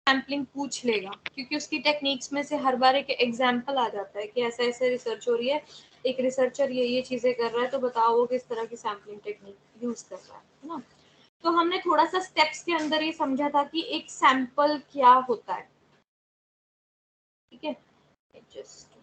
Sampling पूछ लेगा, क्योंकि उसकी टेक्निक्स में से हर बार एक एग्जाम्पल आ जाता है कि ऐसा ऐसे रिसर्च हो रही है, एक रिसर्चर ये चीजें कर रहा है, तो बताओ वो किस तरह की सैम्पलिंग टेक्निक यूज कर रहा है ना। तो हमने थोड़ा सा स्टेप्स के अंदर ये समझा था कि एक सैंपल क्या होता है, ठीक है। जस्ट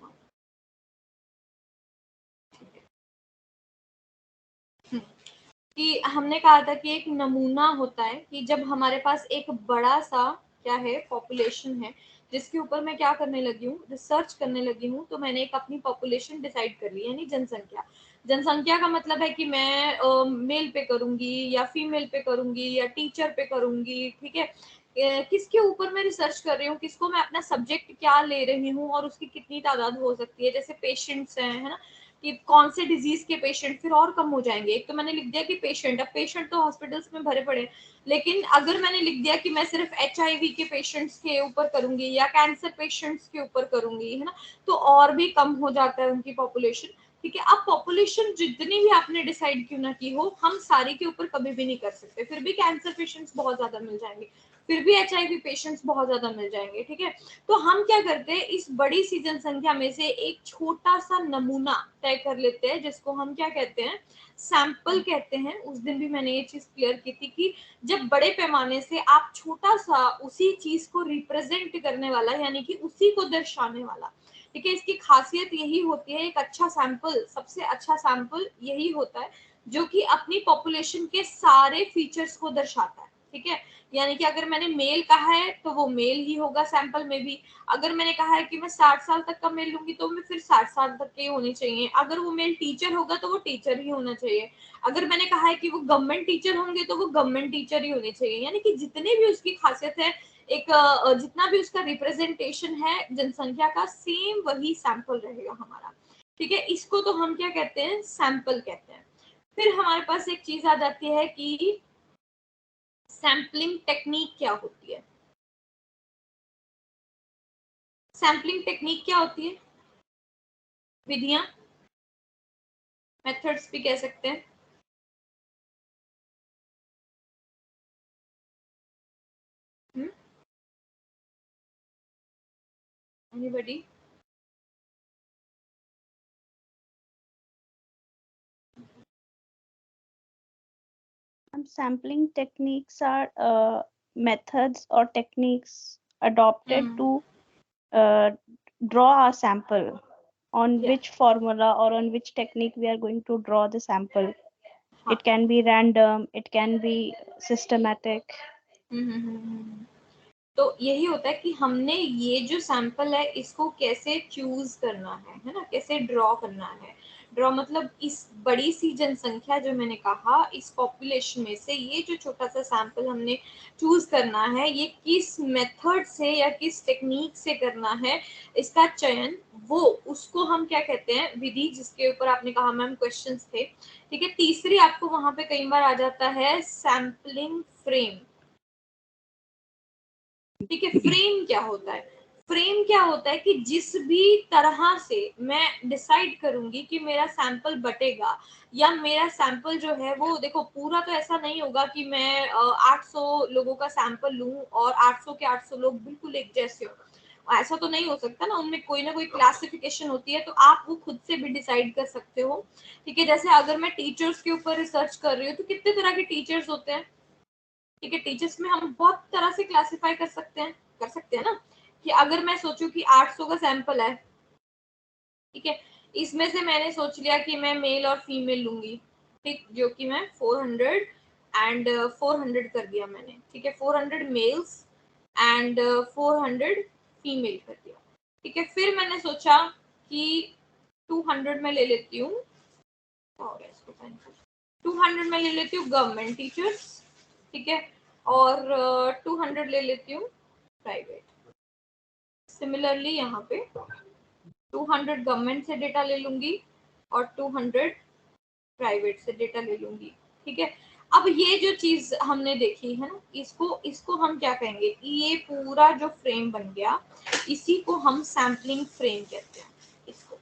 कि हमने कहा था कि एक नमूना होता है कि जब हमारे पास एक बड़ा सा क्या है पॉपुलेशन है, जिसके ऊपर मैं क्या करने लगी हूँ, रिसर्च करने लगी हूँ, तो मैंने एक अपनी पॉपुलेशन डिसाइड कर ली, यानी जनसंख्या। जनसंख्या का मतलब है कि मैं मेल पे करूंगी या फीमेल पे करूंगी या टीचर पे करूंगी, ठीक है। किसके ऊपर मैं रिसर्च कर रही हूँ, किसको मैं अपना सब्जेक्ट क्या ले रही हूँ और उसकी कितनी तादाद हो सकती है। जैसे पेशेंट्स हैं, है ना, कि कौन से डिजीज के पेशेंट फिर और कम हो जाएंगे। एक तो मैंने लिख दिया कि पेशेंट, अब पेशेंट तो हॉस्पिटल्स में भरे पड़े, लेकिन अगर मैंने लिख दिया कि मैं सिर्फ HIV के पेशेंट्स के ऊपर करूंगी या कैंसर पेशेंट्स के ऊपर करूंगी, है ना, तो और भी कम हो जाता है उनकी पॉपुलेशन, ठीक है। अब पॉपुलेशन जितनी भी आपने डिसाइड क्यों ना की हो, हम सारी के ऊपर कभी भी नहीं कर सकते, फिर भी कैंसर पेशेंट्स बहुत ज्यादा मिल जाएंगे, फिर भी HIV पेशेंट्स बहुत ज्यादा मिल जाएंगे, ठीक है। तो हम क्या करते हैं, इस बड़ी सी जनसंख्या में से एक छोटा सा नमूना तय कर लेते हैं, जिसको हम क्या कहते हैं, सैंपल कहते हैं। उस दिन भी मैंने ये चीज क्लियर की थी कि जब बड़े पैमाने से आप छोटा सा उसी चीज को रिप्रेजेंट करने वाला, यानी कि उसी को दर्शाने वाला, ठीक है, इसकी खासियत यही होती है, एक अच्छा सैंपल, सबसे अच्छा सैंपल यही होता है जो कि अपनी पॉपुलेशन के सारे फीचर्स को दर्शाता है, ठीक है। यानी कि अगर मैंने मेल कहा है तो वो मेल ही होगा सैंपल में भी, अगर मैंने कहा है कि मैं 60 साल तक का मेल लूंगी तो मैं फिर 60 साल तक के होने चाहिए, अगर वो मेल टीचर होगा तो वो टीचर ही होना चाहिए, अगर मैंने कहा है कि वो गवर्नमेंट टीचर होंगे तो वो गवर्नमेंट टीचर ही होने चाहिए। यानी कि जितने भी उसकी खासियत है, एक जितना भी उसका रिप्रेजेंटेशन है जनसंख्या का, सेम वही सैंपल रहेगा हमारा, ठीक है। इसको तो हम क्या कहते हैं, सैंपल कहते हैं। फिर हमारे पास एक चीज आ जाती है कि सैम्पलिंग टेक्निक क्या होती है। सैम्पलिंग टेक्निक क्या होती है, विधियां, मेथड्स भी कह सकते हैं। Anybody? Sampling techniques are methods or techniques adopted to draw a sample. On Yeah. which formula or on which technique we are going to draw the sample. हाँ. It can be random, it can be systematic. तो यही होता है कि हमने ये जो sample है इसको कैसे चूज करना है ना, कैसे ड्रॉ करना है। ड्रॉ मतलब इस बड़ी सी जनसंख्या जो मैंने कहा, इस पॉपुलेशन में से ये जो छोटा सा सैंपल हमने चूज करना है, ये किस मेथड से या किस टेक्निक से करना है इसका चयन, वो उसको हम क्या कहते हैं, विधि, जिसके ऊपर आपने कहा मैम क्वेश्चंस थे, ठीक है। तीसरी आपको वहां पे कई बार आ जाता है सैम्पलिंग फ्रेम, ठीक है। फ्रेम क्या होता है, फ्रेम क्या होता है कि जिस भी तरह से मैं डिसाइड करूंगी कि मेरा सैंपल बटेगा या मेरा सैंपल जो है वो, देखो पूरा तो ऐसा नहीं होगा कि मैं 800 लोगों का सैंपल लूं और 800 के 800 लोग बिल्कुल एक जैसे हो, ऐसा तो नहीं हो सकता ना, उनमें कोई ना कोई क्लासिफिकेशन होती है, तो आप वो खुद से भी डिसाइड कर सकते हो, ठीक है। जैसे अगर मैं टीचर्स के ऊपर रिसर्च कर रही हूँ तो कितने तरह के टीचर्स होते हैं, ठीक है। टीचर्स में हम बहुत तरह से क्लासिफाई कर सकते हैं ना, कि अगर मैं सोचूं कि 800 का सैंपल है, ठीक है, इसमें से मैंने सोच लिया कि मैं मेल और फीमेल लूंगी, ठीक, जो कि मैं 400 एंड 400 कर दिया मैंने, ठीक है, 400 मेल्स एंड 400 फीमेल कर दिया, ठीक है। फिर मैंने सोचा कि 200 में ले लेती हूँ, और इसको 200 में ले लेती हूँ गवर्नमेंट टीचर्स, ठीक है, और 200 ले लेती हूँ प्राइवेट। सिमिलरली यहाँ पे 200 गवर्नमेंट से डेटा ले लूंगी और 200 प्राइवेट से डेटा ले लूंगी, ठीक है। अब ये जो चीज हमने देखी है ना, इसको इसको हम क्या कहेंगे, ये पूरा जो फ्रेम बन गया, इसी को हम सैम्पलिंग फ्रेम कहते हैं इसको,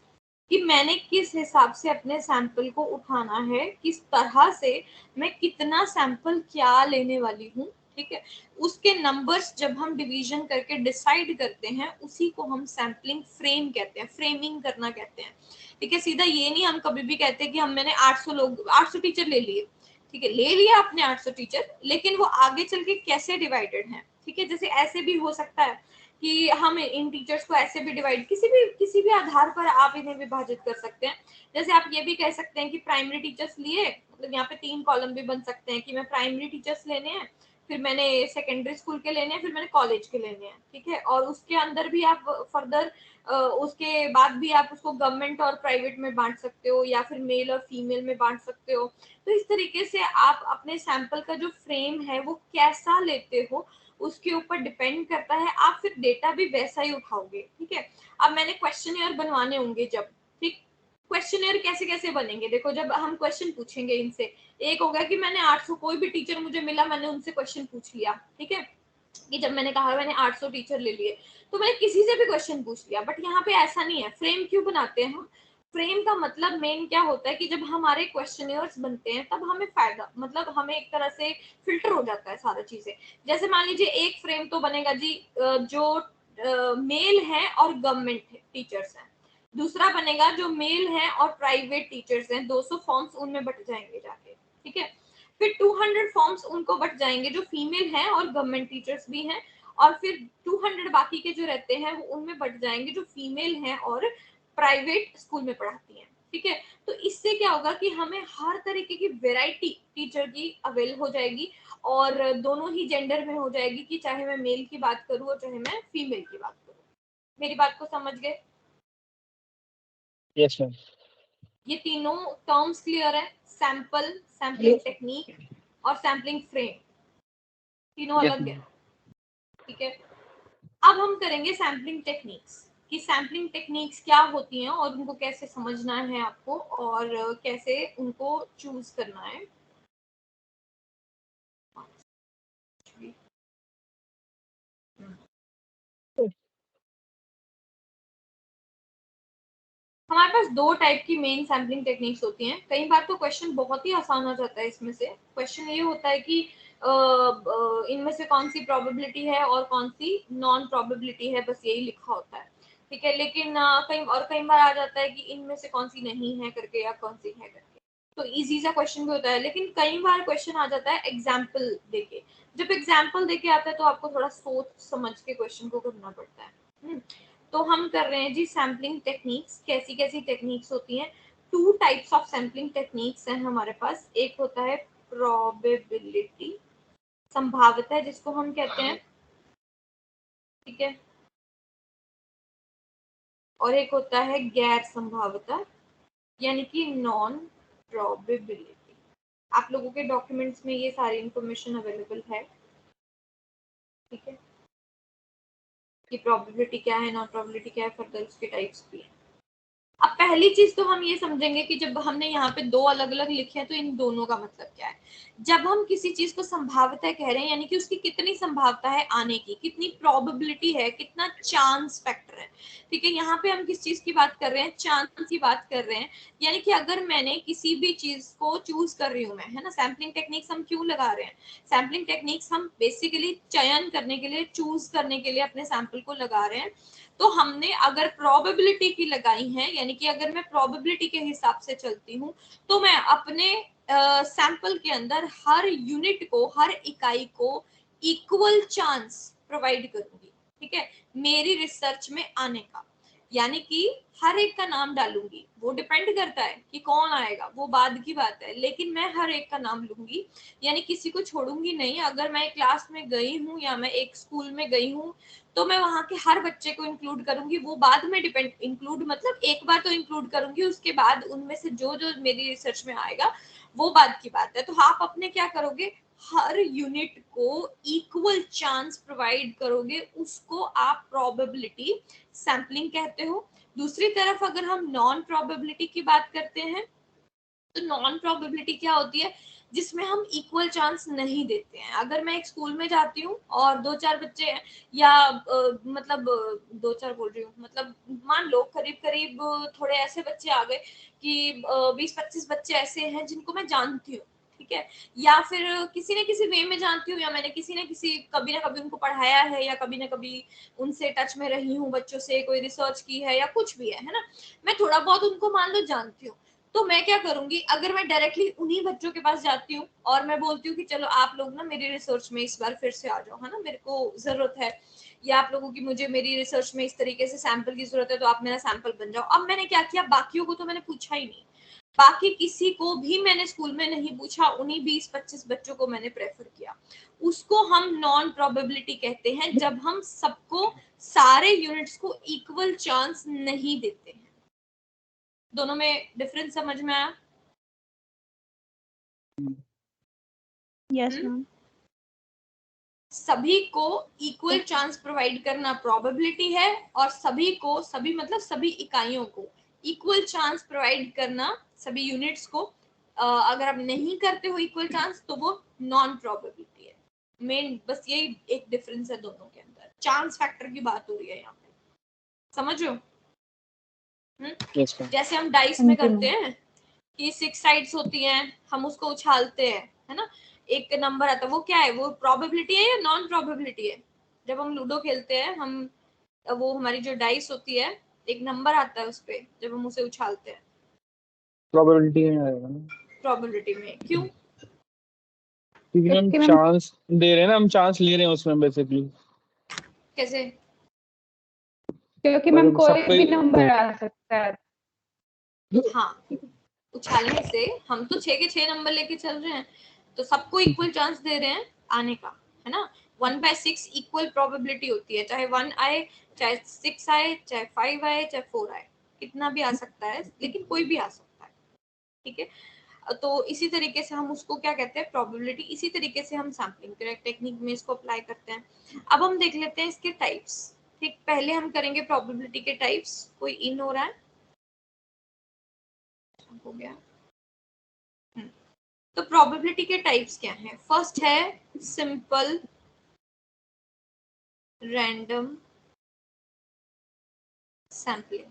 कि मैंने किस हिसाब से अपने सैंपल को उठाना है, किस तरह से मैं कितना सैंपल क्या लेने वाली हूँ, ठीक है, उसके नंबर्स जब हम डिवीजन करके डिसाइड करते हैं उसी को हम सैम्पलिंग फ्रेम कहते हैं, फ्रेमिंग करना कहते हैं। ठीक है, सीधा ये नहीं हम कभी भी कहते कि हम मैंने 800 टीचर ले लिए, ठीक है, ले लिया आपने 800 टीचर, लेकिन वो आगे चल के कैसे डिवाइडेड है। ठीक है, जैसे ऐसे भी हो सकता है कि हम इन टीचर्स को ऐसे भी डिवाइड किसी भी आधार पर आप इन्हें विभाजित कर सकते हैं। जैसे आप ये भी कह सकते हैं कि प्राइमरी टीचर्स लिए, मतलब यहाँ पे 3 कॉलम भी बन सकते हैं कि मैं प्राइमरी टीचर्स लेने हैं, फिर मैंने सेकेंडरी स्कूल के लेने हैं, फिर मैंने कॉलेज के लेने हैं। ठीक है, और उसके अंदर भी आप फर्दर उसके बाद भी आप उसको गवर्नमेंट और प्राइवेट में बांट सकते हो, या फिर मेल और फीमेल में बांट सकते हो। तो इस तरीके से आप अपने सैंपल का जो फ्रेम है वो कैसा लेते हो उसके ऊपर डिपेंड करता है, आप फिर डेटा भी वैसा ही उठाओगे। ठीक है, अब मैंने क्वेश्चनियर बनवाने होंगे जब, ठीक, क्वेश्चनियर कैसे कैसे बनेंगे, देखो जब हम क्वेश्चन पूछेंगे इनसे, एक होगा कि मैंने 800 कोई भी टीचर मुझे मिला, मैंने उनसे क्वेश्चन पूछ लिया। ठीक है, कि जब मैंने कहा मैंने 800 टीचर ले लिए तो मैंने किसी से भी क्वेश्चन पूछ लिया, बट यहाँ पे ऐसा नहीं है। फ्रेम क्यों बनाते हैं हम, फ्रेम का मतलब मेन क्या होता है कि जब हमारे क्वेश्चनियर्स बनते हैं तब हमें फायदा, मतलब हमें एक तरह से फिल्टर हो जाता है सारा चीजें। जैसे मान लीजिए एक फ्रेम तो बनेगा जी जो मेल है और गवर्नमेंट टीचर्स हैं, दूसरा बनेगा जो मेल है और प्राइवेट टीचर्स हैं, 200 फॉर्म्स उनमें बट जाएंगे जाके। ठीक है, फिर 200 फॉर्म्स उनको बट जाएंगे जो फीमेल हैं और गवर्नमेंट टीचर्स भी हैं, और फिर 200 बाकी के जो रहते हैं वो उनमें बट जाएंगे जो फीमेल हैं और प्राइवेट स्कूल में पढ़ाती हैं। ठीक है, तो इससे क्या होगा कि हमें हर तरीके की वैरायटी टीचर की अवेल हो जाएगी, और दोनों ही जेंडर में हो जाएगी, कि चाहे मैं मेल की बात करूं और चाहे मैं फीमेल की बात करूं। मेरी बात को समझ गए? Yes ma'am. ये तीनों टर्म्स क्लियर है, सैंपल, सैम्पलिंग टेक्निक और सैम्पलिंग फ्रेम, तीनों यस अलग है। मैम। ठीक है, अब हम करेंगे सैम्पलिंग टेक्निक्स, कि सैम्पलिंग टेक्निक्स क्या होती हैं और उनको कैसे समझना है आपको, और कैसे उनको चूज करना है। हमारे पास दो टाइप की मेन सैम्पलिंग टेक्निक्स होती हैं। कई बार तो क्वेश्चन बहुत ही आसान हो जाता है इसमें से। क्वेश्चन ये होता है कि इनमें से कौन सी प्रोबेबिलिटी है और कौन सी नॉन प्रोबेबिलिटी है, बस यही लिखा होता है। ठीक है, लेकिन कई बार आ जाता है कि इनमें से कौन सी नहीं है करके या कौन सी है करके, तो इजी सा क्वेश्चन भी होता है। लेकिन कई बार क्वेश्चन आ जाता है एग्जाम्पल देके। जब एग्जाम्पल देके आता है तो आपको थोड़ा सोच समझ के क्वेश्चन को करना पड़ता है। तो हम कर रहे हैं जी सैम्पलिंग टेक्निक्स। कैसी कैसी टेक्निक्स होती हैं? 2 टाइप्स ऑफ सैम्पलिंग टेक्निक्स हैं हमारे पास। एक होता है प्रोबेबिलिटी, संभाव्यता जिसको हम कहते हैं, ठीक है, और एक होता है गैर संभाव्यता, यानी कि नॉन प्रोबेबिलिटी। आप लोगों के डॉक्यूमेंट्स में ये सारी इंफॉर्मेशन अवेलेबल है। ठीक है, कि प्रोबेबिलिटी क्या है, नॉन प्रोबेबिलिटी क्या है, फर्दर उसके टाइप्स भी है। अब पहली चीज तो हम ये समझेंगे कि जब हमने यहाँ पे दो अलग अलग लिखे हैं तो इन दोनों का मतलब क्या है। जब हम किसी चीज को संभाव्यता कह रहे हैं, यानी कि उसकी कितनी संभावना है आने की, कितनी प्रोबेबिलिटी है, कितना चांस फैक्टर है। ठीक है, यहाँ पे हम किस चीज की बात कर रहे हैं? चांस की बात कर रहे हैं। यानी कि अगर मैंने किसी भी चीज को चूज कर रही हूँ मैं, है ना, सैम्पलिंग टेक्निक्स हम क्यों लगा रहे हैं? सैम्पलिंग टेक्निक्स हम बेसिकली चयन करने के लिए, चूज करने के लिए अपने सैंपल को लगा रहे हैं। तो हमने अगर प्रोबेबिलिटी की लगाई है, यानी कि अगर मैं प्रोबेबिलिटी के हिसाब से चलती हूँ, तो मैं अपने सैंपल के अंदर हर यूनिट को, हर इकाई को इक्वल चांस प्रोवाइड करूंगी। ठीक है, मेरी रिसर्च में आने का, यानी कि हर एक का नाम डालूंगी। वो डिपेंड करता है कि कौन आएगा, वो बाद की बात है, लेकिन मैं हर एक का नाम लूंगी, यानी किसी को छोड़ूंगी नहीं। अगर मैं एक क्लास में गई हूँ या मैं एक स्कूल में गई हूँ तो मैं वहां के हर बच्चे को इंक्लूड करूंगी। वो बाद में डिपेंड, इंक्लूड मतलब एक बार तो इंक्लूड करूंगी, उसके बाद उनमें से जो जो मेरी रिसर्च में आएगा वो बाद की बात है। तो आप अपने क्या करोगे? हर यूनिट को इक्वल चांस प्रोवाइड करोगे, उसको आप प्रोबेबिलिटी सैम्पलिंग कहते हो। दूसरी तरफ अगर हम नॉन प्रोबेबिलिटी की बात करते हैं, तो नॉन प्रोबेबिलिटी क्या होती है? जिसमें हम इक्वल चांस नहीं देते हैं। अगर मैं एक स्कूल में जाती हूँ और 2-4 बच्चे हैं, या मतलब 2-4 बोल रही हूँ, मतलब मान लो करीब करीब थोड़े ऐसे बच्चे आ गए कि 20-25 बच्चे ऐसे हैं जिनको मैं जानती हूँ। ठीक है, या फिर किसी न किसी वे में जानती हूँ, या मैंने किसी न किसी कभी ना कभी उनको पढ़ाया है, या कभी ना कभी उनसे टच में रही हूँ, बच्चों से कोई रिसर्च की है या कुछ भी है ना, मैं थोड़ा बहुत उनको मान लो जानती हूँ। तो मैं क्या करूंगी, अगर मैं डायरेक्टली उन्हीं बच्चों के पास जाती हूँ और मैं बोलती हूँ कि चलो आप लोग ना मेरी रिसर्च में इस बार फिर से आ जाओ, है ना, मेरे को जरूरत है, या आप लोगों की मुझे मेरी रिसर्च में इस तरीके से सैंपल की जरूरत है, तो आप मेरा सैंपल बन जाओ। अब मैंने क्या किया, बाकियों को तो मैंने पूछा ही नहीं, बाकी किसी को भी मैंने स्कूल में नहीं पूछा, उन्हीं 20-25 बच्चों को मैंने प्रेफर किया। उसको हम नॉन प्रोबेबिलिटी कहते हैं, जब हम सबको सारे यूनिट्स को इक्वल चांस नहीं देते हैं। दोनों में डिफरेंस समझ में आया? Yes ma'am. सभी को इक्वल चांस प्रोवाइड करना प्रोबेबिलिटी है, और सभी को, सभी मतलब सभी इकाइयों को इक्वल चांस प्रोवाइड करना, सभी यूनिट्स को अगर आप नहीं करते हो इक्वल चांस, तो वो नॉन प्रोबेबिलिटी है। मेन बस यही एक डिफरेंस है दोनों के अंदर, चांस फैक्टर की बात हो रही है यहाँ पे, समझ रहे हो? जैसे हम डाइस में करते हैं कि 6 साइड्स होती हैं, हम उसको उछालते हैं, है ना, एक नंबर आता है, वो क्या है, वो प्रोबेबिलिटी है या नॉन प्रोबेबिलिटी है? जब हम लूडो खेलते हैं, हम वो हमारी जो डाइस होती है, एक नंबर आता है उस पे, जब हम उसे उछालते हैं, प्रोबेबिलिटी में आएगा ना, प्रोबेबिलिटी में। क्यों? क्योंकि हम चांस दे रहे हैं ना, हम चांस ले रहे हैं उसमें बेसिकली। कैसे? क्योंकि मैम कोई भी नंबर आ सकता है। हाँ, उछालने से हम तो 6 के 6 नंबर लेके चल रहे हैं, तो सबको इक्वल चांस दे रहे हैं आने का, है ना। 1/6 इक्वल प्रोबेबिलिटी होती है, चाहे 1 आए, चाहे 6 आए, चाहे 5 आए, चाहे 4 आए, कितना भी आ सकता है, लेकिन कोई भी आ सकता है, ठीक है। तो इसी तरीके से हम उसको क्या कहते हैं, प्रोबेबिलिटी। इसी तरीके से हम सैम्पलिंग टेक्निक में इसको अप्लाई करते हैं। अब हम देख लेते हैं इसके टाइप्स, ठीक। पहले हम करेंगे प्रोबेबिलिटी के टाइप्स। कोई इन हो रहा है? हो गया। तो प्रोबेबिलिटी के टाइप्स क्या हैं? फर्स्ट है सिंपल रैंडम सैम्पलिंग,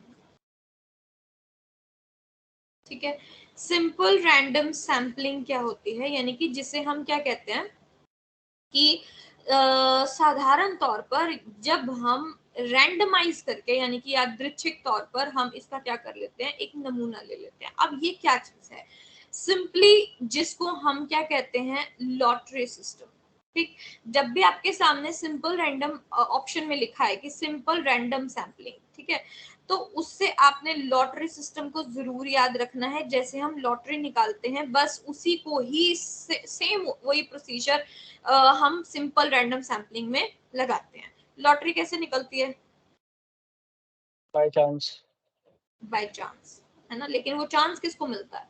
ठीक है। सिंपल रैंडम सैम्पलिंग क्या होती है, यानी कि जिसे हम क्या कहते हैं कि साधारण तौर पर जब हम रैंडमाइज करके, यानी कि यादृच्छिक तौर पर हम इसका क्या कर लेते हैं, एक नमूना ले लेते हैं। अब ये क्या चीज है? सिंपली जिसको हम क्या कहते हैं, लॉटरी सिस्टम, ठीक। जब भी आपके सामने सिंपल रैंडम ऑप्शन में लिखा है कि सिंपल रैंडम सैम्पलिंग, ठीक है, तो उससे आपने लॉटरी सिस्टम को जरूर याद रखना है। जैसे हम लॉटरी निकालते हैं, बस उसी को ही सेम वही प्रोसीजर हम सिंपल रैंडम सैम्पलिंग में लगाते हैं। लॉटरी कैसे निकलती है? By chance. बाय चांस, है ना, लेकिन वो चांस किसको मिलता है?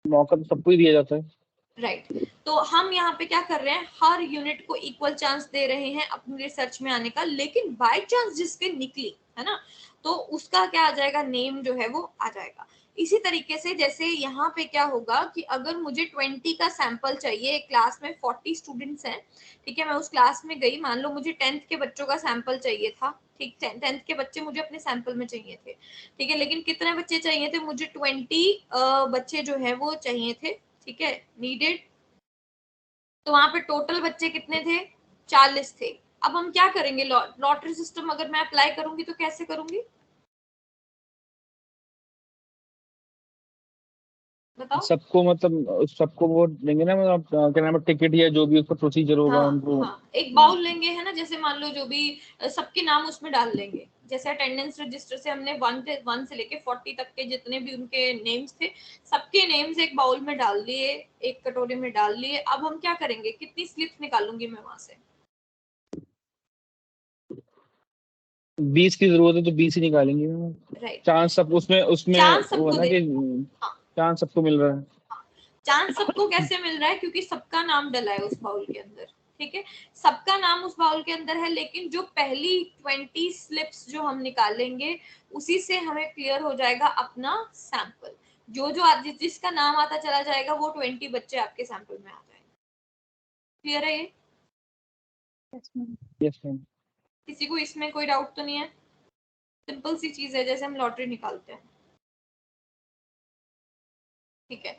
मौका तो सबको ही दिया जाता है। राइट। तो हम यहाँ पे क्या कर रहे हैं, हर यूनिट को इक्वल चांस दे रहे हैं अपने रिसर्च में आने का, लेकिन बाय चांस जिसके निकली, है ना, तो उसका क्या आ जाएगा, नेम जो है वो आ जाएगा। इसी तरीके से जैसे यहाँ पे क्या होगा कि अगर मुझे 20 का सैंपल चाहिए, क्लास में 40 स्टूडेंट्स हैं, ठीक है, मैं उस क्लास में गई, मान लो मुझे 10th के बच्चों का सैंपल चाहिए था, ठीक, 10th के बच्चे मुझे अपने सैंपल में चाहिए थे, ठीक है, लेकिन कितने बच्चे चाहिए थे मुझे? 20 बच्चे जो है वो चाहिए थे, ठीक है, नीडेड। तो वहां पे टोटल बच्चे कितने थे? 40 थे। अब हम क्या करेंगे, लॉटरी सिस्टम अगर मैं अप्लाई करूंगी तो कैसे करूंगी, बताओ? सबको मतलब सबको वो देंगे ना, मतलब क्या नाम है, टिकट या जो भी उसका प्रोसीजर होगा उनको। हाँ, एक बाउल लेंगे, है ना, जैसे मान लो जो भी सबके नाम उसमें डाल लेंगे। जैसे अटेंडेंस रजिस्टर से हमने 1 से लेके 40 तक के जितने भी उनके नेम्स थे, सबके नेम्स एक बाउल में डाल लिए, एक कटोरे में डाल लिए। अब हम क्या करेंगे, कितनी स्लिप्स निकालूंगी मैं वहां से? 20 की जरूरत है तो 20 ही निकालेंगे। राइट। चांस सब उसमें उसमें चांस वो सबको है ना दे, कि हाँ, चांस सबको मिल रहा है। चांस सबको कैसे मिल रहा है? क्योंकि सबका नाम डला है उस बाउल के अंदर, ठीक है, सबका नाम उस बाउल के अंदर है। लेकिन जो पहली 20 स्लिप्स जो हम निकालेंगे, उसी से हमें क्लियर हो जाएगा अपना सैंपल। जो जो जिसका नाम आता चला जाएगा, वो 20 बच्चे आपके सैंपल में आ जाएंगे। क्लियर है ये? Yes ma'am. किसी को इसमें कोई डाउट तो नहीं है? सिंपल सी चीज है, जैसे हम लॉटरी निकालते हैं, ठीक है।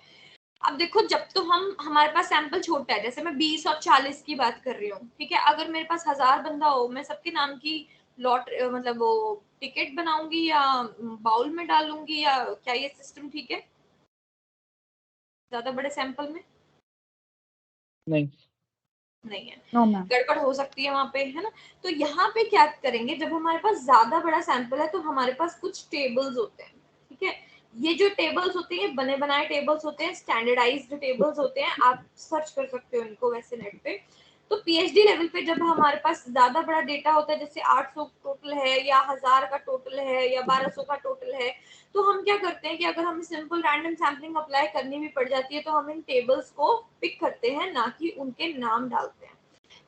अब देखो, जब तो हमारे पास सैंपल छोटा है, जैसे मैं 20 और 40 की बात कर रही हूँ, ठीक है, अगर मेरे पास 1000 बंदा हो, मैं सबके नाम की लॉट मतलब वो टिकट बनाऊंगी या बाउल में डालूंगी, या क्या ये सिस्टम ठीक है ज्यादा बड़े सैंपल में? नहीं नहीं है, नो मैम। गड़बड़ हो सकती है वहां पे, है ना। तो यहाँ पे क्या करेंगे, जब हमारे पास ज्यादा बड़ा सैंपल है तो हमारे पास कुछ टेबल्स होते हैं, ठीक है। ये जो टेबल्स होते हैं बने बनाए टेबल्स होते हैं, स्टैंडर्डाइज्ड टेबल्स होते हैं, आप सर्च कर सकते हो इनको वैसे नेट पे। तो पीएचडी लेवल पे जब हमारे पास ज्यादा बड़ा डेटा होता है, जैसे 800 टोटल है या 1000 का टोटल है या 1200 का टोटल है, तो हम क्या करते हैं कि अगर हमें सिंपल रैंडम सैम्पलिंग अप्लाई करनी भी पड़ जाती है तो हम इन टेबल्स को पिक करते हैं, ना कि उनके नाम डालते हैं,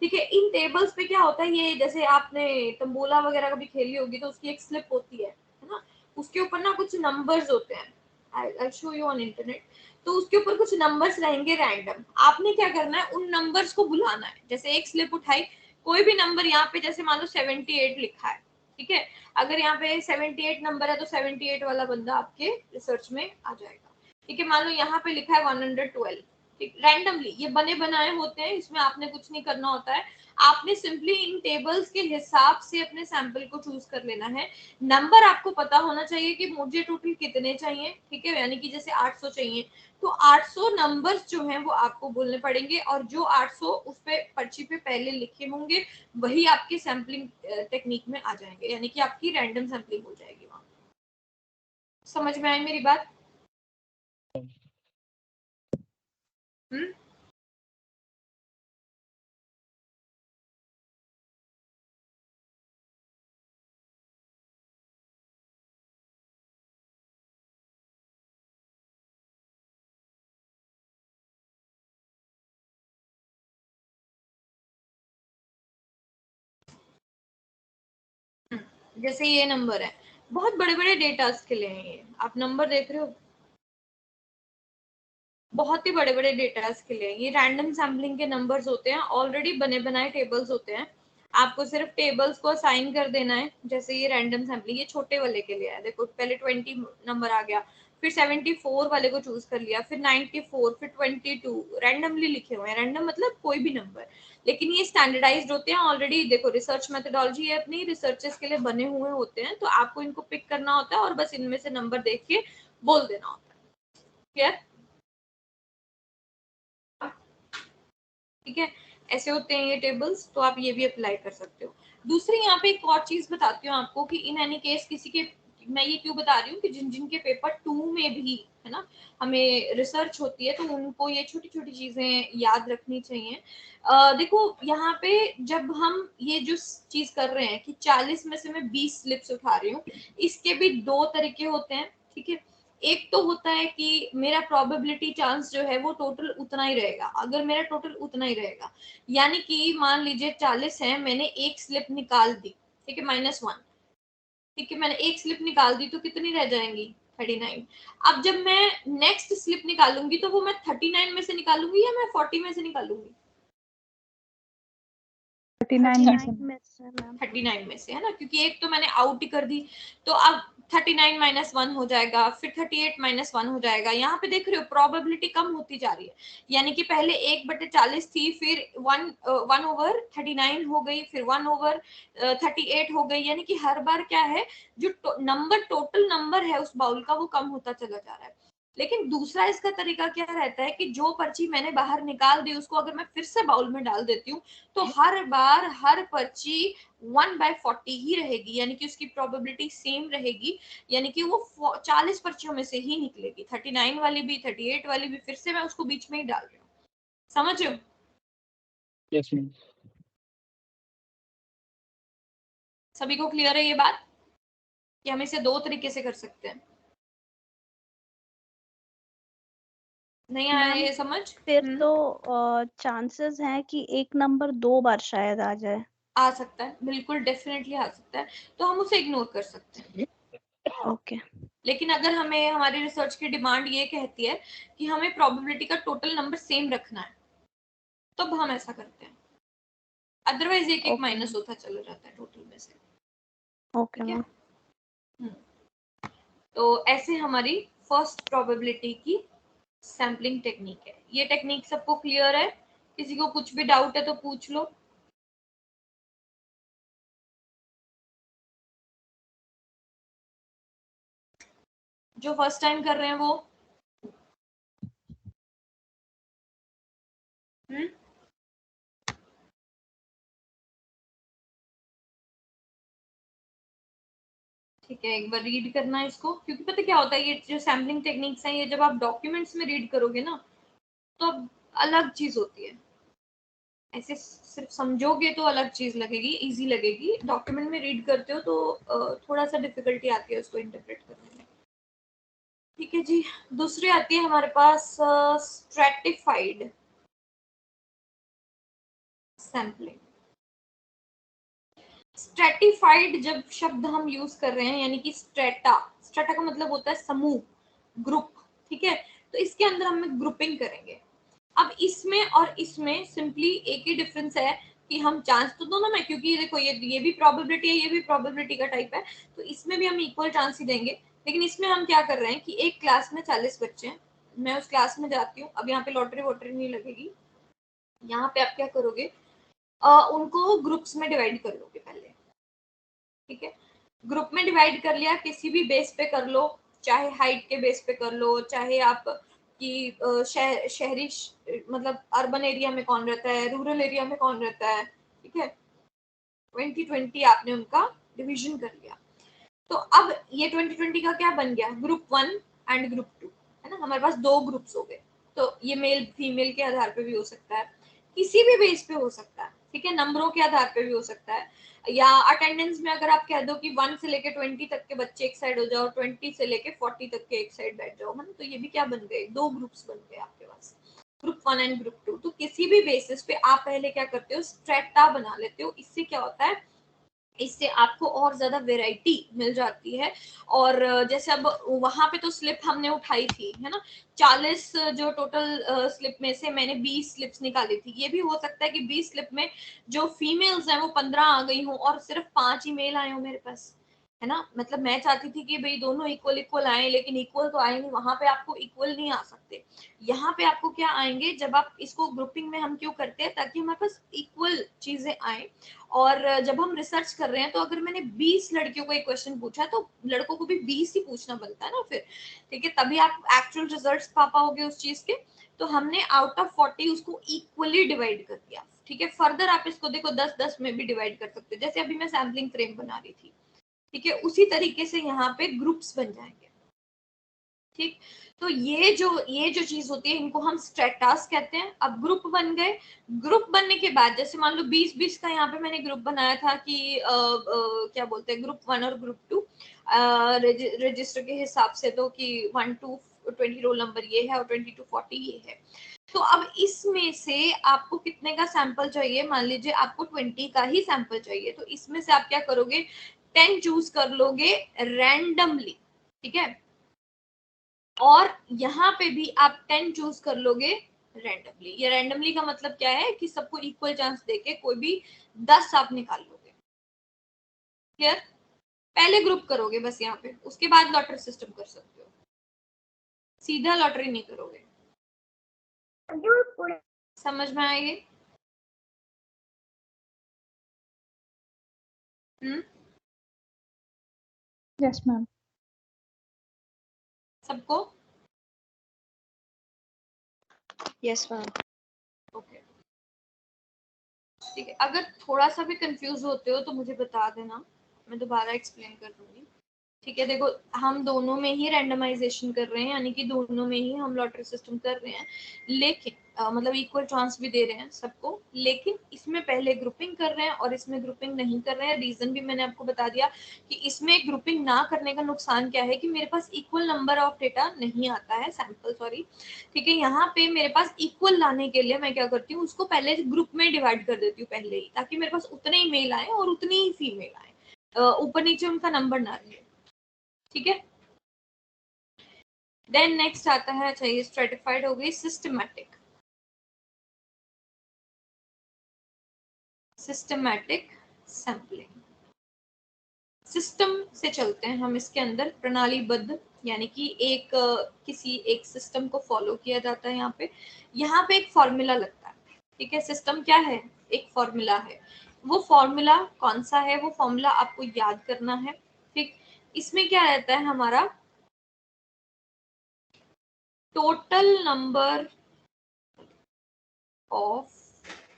ठीक है। इन टेबल्स पे क्या होता है, ये जैसे आपने तंबोला वगैरह कभी खेली होगी तो उसकी एक स्लिप होती है ना, उसके ऊपर ना कुछ नंबर्स होते हैं, I show you on internet. तो उसके ऊपर कुछ नंबर्स रहेंगे रैंडम, आपने क्या करना है, उन नंबर्स को बुलाना है। जैसे एक स्लिप उठाई, कोई भी नंबर यहाँ पे, जैसे मान लो 78 लिखा है, ठीक है, अगर यहाँ पे 78 नंबर है तो 78 वाला बंदा आपके रिसर्च में आ जाएगा, ठीक है। मान लो यहाँ पे लिखा है 112, ठीक, रैंडमली ये बने बनाए होते हैं, इसमें आपने कुछ नहीं करना होता है, आपने सिंपली इन टेबल्स के हिसाब से अपने सैंपल को चूज कर लेना है। नंबर आपको पता होना चाहिए कि मुझे टोटल कितने चाहिए, ठीक है, यानी कि जैसे 800 चाहिए तो 800 नंबर्स जो हैं वो आपको बोलने पड़ेंगे, और जो 800 उस पे पर्ची पे पहले लिखे होंगे वही आपके सैम्पलिंग टेक्निक में आ जाएंगे, यानी कि आपकी रैंडम सैम्पलिंग हो जाएगी वहां। समझ में आई मेरी बात? जैसे ये नंबर है, बहुत बड़े बड़े डेटा के लिए हैं, ये आप नंबर देख रहे हो, बहुत ही बड़े बड़े डेटा के लिए ये रैंडम सैम्पलिंग के नंबर्स होते हैं, ऑलरेडी बने बनाए टेबल्स होते हैं, आपको सिर्फ टेबल्स को असाइन कर देना है। जैसे ये रैंडम सैम्पलिंग ये छोटे वाले के लिए है, देखो पहले 20 नंबर आ गया, फिर 74 वाले को चूज कर लिया, फिर 94, फिर 22, रैंडमली लिखे हुए हैं, रैंडम मतलब कोई भी नंबर, लेकिन ये स्टैंडर्डाइज्ड होते हैं ऑलरेडी। देखो रिसर्च मेथोडोलॉजी है अपनी, रिसर्चेस के लिए बने हुए होते हैं, तो आपको इनको पिक करना होता है और बस इनमें से नंबर देख के बोल देना होता है, क्लियर? ठीक है, ऐसे होते हैं ये टेबल्स, तो आप ये भी अप्लाई कर सकते हो। दूसरी यहाँ पे एक और चीज बताती हूँ आपको कि इन एनी केस किसी के, मैं ये क्यों बता रही हूँ कि जिन जिनके पेपर 2 में भी है ना हमें रिसर्च होती है, तो उनको ये छोटी छोटी चीजें याद रखनी चाहिए। देखो यहाँ पे जब हम ये जो चीज कर रहे हैं कि 40 में से मैं 20 स्लिप्स उठा रही हूँ, इसके भी दो तरीके होते हैं, ठीक है। एक तो होता है कि मेरा प्रोबेबिलिटी चांस जो है वो टोटल उतना ही रहेगा, अगर मेरा टोटल उतना ही रहेगा, यानी कि मान लीजिए 40 है, मैंने एक स्लिप निकाल दी, ठीक है, -1, ठीक है, मैंने एक स्लिप निकाल दी तो कितनी रह जाएंगी, 39। अब जब मैं नेक्स्ट स्लिप निकालूंगी तो वो मैं 39 में से निकालूंगी या मैं 40 में से निकालूंगी? 39 में से मैम। 39 में से, है ना, क्योंकि एक तो मैंने आउट ही कर दी, तो अब 39 -1 हो जाएगा, फिर 38 -1 हो जाएगा। यहाँ पे देख रहे हो प्रोबेबिलिटी कम होती जा रही है, यानी कि पहले 1/40 थी, फिर 1/39 हो गई, फिर 1/38 हो गई, यानी कि हर बार क्या है, जो नंबर टोटल नंबर है उस बाउल का वो कम होता चला जा रहा है। लेकिन दूसरा इसका तरीका क्या रहता है कि जो पर्ची मैंने बाहर निकाल दी उसको अगर मैं फिर से बाउल में डाल देती हूँ तो हर बार हर पर्ची 1/40 ही रहेगी, यानी कि उसकी प्रोबेबिलिटी सेम रहेगी, यानी कि वो 40 पर्चियों में से ही निकलेगी, 39 वाली भी 38 वाली भी, फिर से मैं उसको बीच में ही डाल रही हूँ। समझ रहे हो? Yes ma'am. सभी को क्लियर है ये बात कि हम इसे दो तरीके से कर सकते हैं? नहीं आया मैम ये समझ? फिर तो चांसेस हैं कि एक नंबर 2 बार शायद आ जाए। आ सकता है, बिल्कुल डेफिनेटली आ सकता है, तो हम उसे इग्नोर कर सकते हैं। ओके। लेकिन अगर हमें हमारी रिसर्च की डिमांड ये कहती है कि हमें प्रोबेबिलिटी का टोटल नंबर सेम रखना है, तब हम ऐसा करते हैं, अदरवाइज एक एक माइनस होता चला जाता है टोटल में से। Okay ma'am. तो ऐसे हमारी फर्स्ट प्रोबेबिलिटी की सैम्पलिंग टेक्निक है। ये टेक्निक सबको क्लियर है? किसी को कुछ भी डाउट है तो पूछ लो। जो फर्स्ट टाइम कर रहे हैं वो ठीक है, एक बार रीड करना है इसको, क्योंकि पता क्या होता है, ये जो सैम्पलिंग टेक्निक्स हैं ये जब आप डॉक्यूमेंट्स में रीड करोगे ना तो अब अलग चीज होती है। ऐसे सिर्फ समझोगे तो अलग चीज लगेगी, इजी लगेगी। डॉक्यूमेंट में रीड करते हो तो थोड़ा सा डिफिकल्टी आती है उसको इंटरप्रेट करने में। ठीक है जी, दूसरी आती है हमारे पास स्ट्रेटिफाइड सैम्पलिंग। स्ट्रेटिफाइड जब शब्द हम यूज कर रहे हैं, यानी कि स्ट्रेटा, स्ट्रेटा का मतलब होता है समूह, ग्रुप, ठीक है, तो इसके अंदर हम ग्रुपिंग करेंगे। अब इसमें और इसमें सिंपली एक ही डिफरेंस है कि हम चांस तो दोनों में, क्योंकि देखो ये भी प्रोबेबिलिटी है, ये भी प्रोबेबिलिटी का टाइप है, तो इसमें भी हम इक्वल चांस ही देंगे। लेकिन इसमें हम क्या कर रहे हैं कि एक क्लास में 40 बच्चे हैं, मैं उस क्लास में जाती हूँ। अब यहाँ पे लॉटरी वॉटरी नहीं लगेगी। यहाँ पे आप क्या करोगे, उनको ग्रुप्स में डिवाइड कर लोगे पहले, ठीक है। ग्रुप में डिवाइड कर लिया, किसी भी बेस पे कर लो, चाहे हाइट के बेस पे कर लो, चाहे आप कि शहरी मतलब अर्बन एरिया में कौन रहता है, रूरल एरिया में कौन रहता है, ठीक है। 2020 आपने उनका डिवीजन कर लिया। तो अब ये 2020 का क्या बन गया, ग्रुप 1 एंड ग्रुप 2, है ना। हमारे पास 2 ग्रुप्स हो गए। तो ये मेल फीमेल के आधार पे भी हो सकता है, किसी भी बेस पे हो सकता है, ठीक है, नंबरों के आधार पे भी हो सकता है, या अटेंडेंस में अगर आप कह दो कि 1 से लेके 20 तक के बच्चे एक साइड हो जाओ, 20 से लेके 40 तक के एक साइड बैठ जाओ, है ना। तो ये भी क्या बन गए, 2 ग्रुप्स बन गए आपके पास, ग्रुप 1 एंड ग्रुप 2। तो किसी भी बेसिस पे आप पहले क्या करते हो, स्ट्रेटा बना लेते हो। इससे क्या होता है, इससे आपको और ज्यादा वैरायटी मिल जाती है। और जैसे अब वहां पे तो स्लिप हमने उठाई थी, है ना, 40 जो टोटल स्लिप में से मैंने 20 स्लिप्स निकाली थी। ये भी हो सकता है कि 20 स्लिप में जो फीमेल्स हैं वो 15 आ गई हो और सिर्फ 5 ही मेल आए हो मेरे पास, है ना। मतलब मैं चाहती थी कि भाई दोनों इक्वल इक्वल आए, लेकिन इक्वल तो आए नहीं, वहां पे आपको इक्वल नहीं आ सकते। यहाँ पे आपको क्या आएंगे, जब आप इसको ग्रुपिंग में हम क्यों करते हैं, ताकि हमारे पास इक्वल चीजें आए। और जब हम रिसर्च कर रहे हैं तो अगर मैंने 20 लड़कियों को एक क्वेश्चन पूछा तो लड़कों को भी 20 ही पूछना बनता है ना फिर, ठीक है, तभी आप एक्चुअल रिजल्ट्स पा पाओगे उस चीज के। तो हमने आउट ऑफ 40 उसको इक्वली डिवाइड कर दिया, ठीक है। फर्दर आप इसको देखो 10-10 में भी डिवाइड कर सकते हो, जैसे अभी मैं सैम्पलिंग फ्रेम बना रही थी, ठीक है, उसी तरीके से यहाँ पे ग्रुप्स बन जाएंगे, ठीक। तो ये जो चीज होती है इनको हम स्ट्रेटास कहते हैं। अब ग्रुप बन गए, ग्रुप बनने के बाद जैसे मान लो 20-20 का यहाँ पे मैंने ग्रुप बनाया था कि क्या बोलते हैं, ग्रुप 1 और ग्रुप 2 रजिस्टर के हिसाब से, तो कि 1 to 20 रोल नंबर ये है और 20 to 40 ये है। तो अब इसमें से आपको कितने का सैंपल चाहिए, मान लीजिए आपको 20 का ही सैंपल चाहिए, तो इसमें से आप क्या करोगे, 10 चूज कर लोगे रैंडमली, ठीक है। और यहाँ पे भी आप 10 चूज कर लोगे रैंडमली। ये रैंडमली का मतलब क्या है कि सबको इक्वल चांस देके कोई भी 10 आप निकाल लोगे, क्लियर। पहले ग्रुप करोगे बस यहाँ पे, उसके बाद लॉटरी सिस्टम कर सकते हो, सीधा लॉटरी नहीं करोगे। समझ में आएगी? Yes ma'am. सबको यस मैम। ओके, ठीक है। अगर थोड़ा सा भी कंफ्यूज होते हो तो मुझे बता देना, मैं दोबारा एक्सप्लेन कर दूंगी, ठीक है। देखो हम दोनों में ही रैंडमाइजेशन कर रहे हैं, यानी कि दोनों में ही हम लॉटरी सिस्टम कर रहे हैं, लेकिन मतलब इक्वल चांस भी दे रहे हैं सबको, लेकिन इसमें पहले ग्रुपिंग कर रहे हैं और इसमें ग्रुपिंग नहीं कर रहे हैं। रीजन भी मैंने आपको बता दिया कि इसमें ग्रुपिंग ना करने का नुकसान क्या है, कि मेरे पास इक्वल नंबर ऑफ डेटा नहीं आता है, सैंपल सॉरी, ठीक है। यहाँ पे मेरे पास इक्वल लाने के लिए मैं क्या करती हूँ, उसको पहले ग्रुप में डिवाइड कर देती हूँ पहले ही, ताकि मेरे पास उतने ही मेल आए और उतनी ही फीमेल आए, ऊपर नीचे उनका नंबर ना रहे, ठीक है। देन नेक्स्ट आता है, अच्छा ये स्ट्रेटिफाइड हो गई, सिस्टमैटिक। Systematic sampling. सिस्टम से चलते हैं हम इसके अंदर, प्रणालीबद्ध, यानी कि किसी एक सिस्टम को फॉलो किया जाता है। यहाँ पे एक फॉर्मूला लगता है, ठीक है। सिस्टम क्या है? एक फॉर्मूला है। वो फॉर्मूला कौन सा है? वो फॉर्मूला आपको याद करना है, ठीक। इसमें क्या रहता है हमारा? Total number of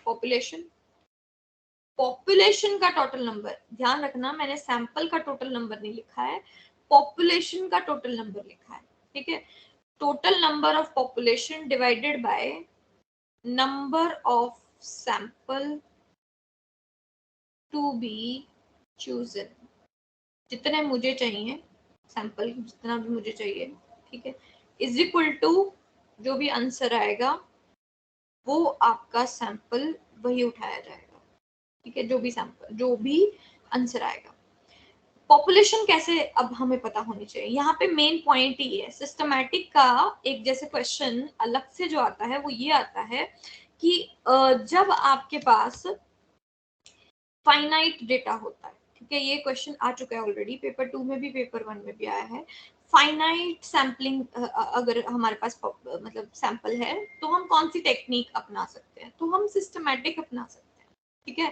population, population का टोटल नंबर। ध्यान रखना, मैंने सैंपल का टोटल नंबर नहीं लिखा है, पॉपुलेशन का टोटल नंबर लिखा है, ठीक है। Total number of population divided by number of sample to be chosen. जितने मुझे चाहिए सैंपल, जितना भी मुझे चाहिए, ठीक है, इज इक्वल टू जो भी आंसर आएगा वो आपका सैंपल वही उठाया जाएगा, ठीक है। जो भी सैंपल, जो भी आंसर आएगा। पॉपुलेशन कैसे अब हमें पता होनी चाहिए। यहाँ पे मेन पॉइंट ही है, सिस्टमैटिक का एक जैसे क्वेश्चन अलग से जो आता है वो ये आता है कि जब आपके पास फाइनाइट डेटा होता है, ठीक है। ये क्वेश्चन आ चुका है ऑलरेडी, पेपर 2 में भी, पेपर 1 में भी आया है। फाइनाइट सैम्पलिंग अगर हमारे पास मतलब सैंपल है तो हम कौन सी टेक्निक अपना सकते हैं? तो हम सिस्टमैटिक अपना सकते हैं, ठीक है।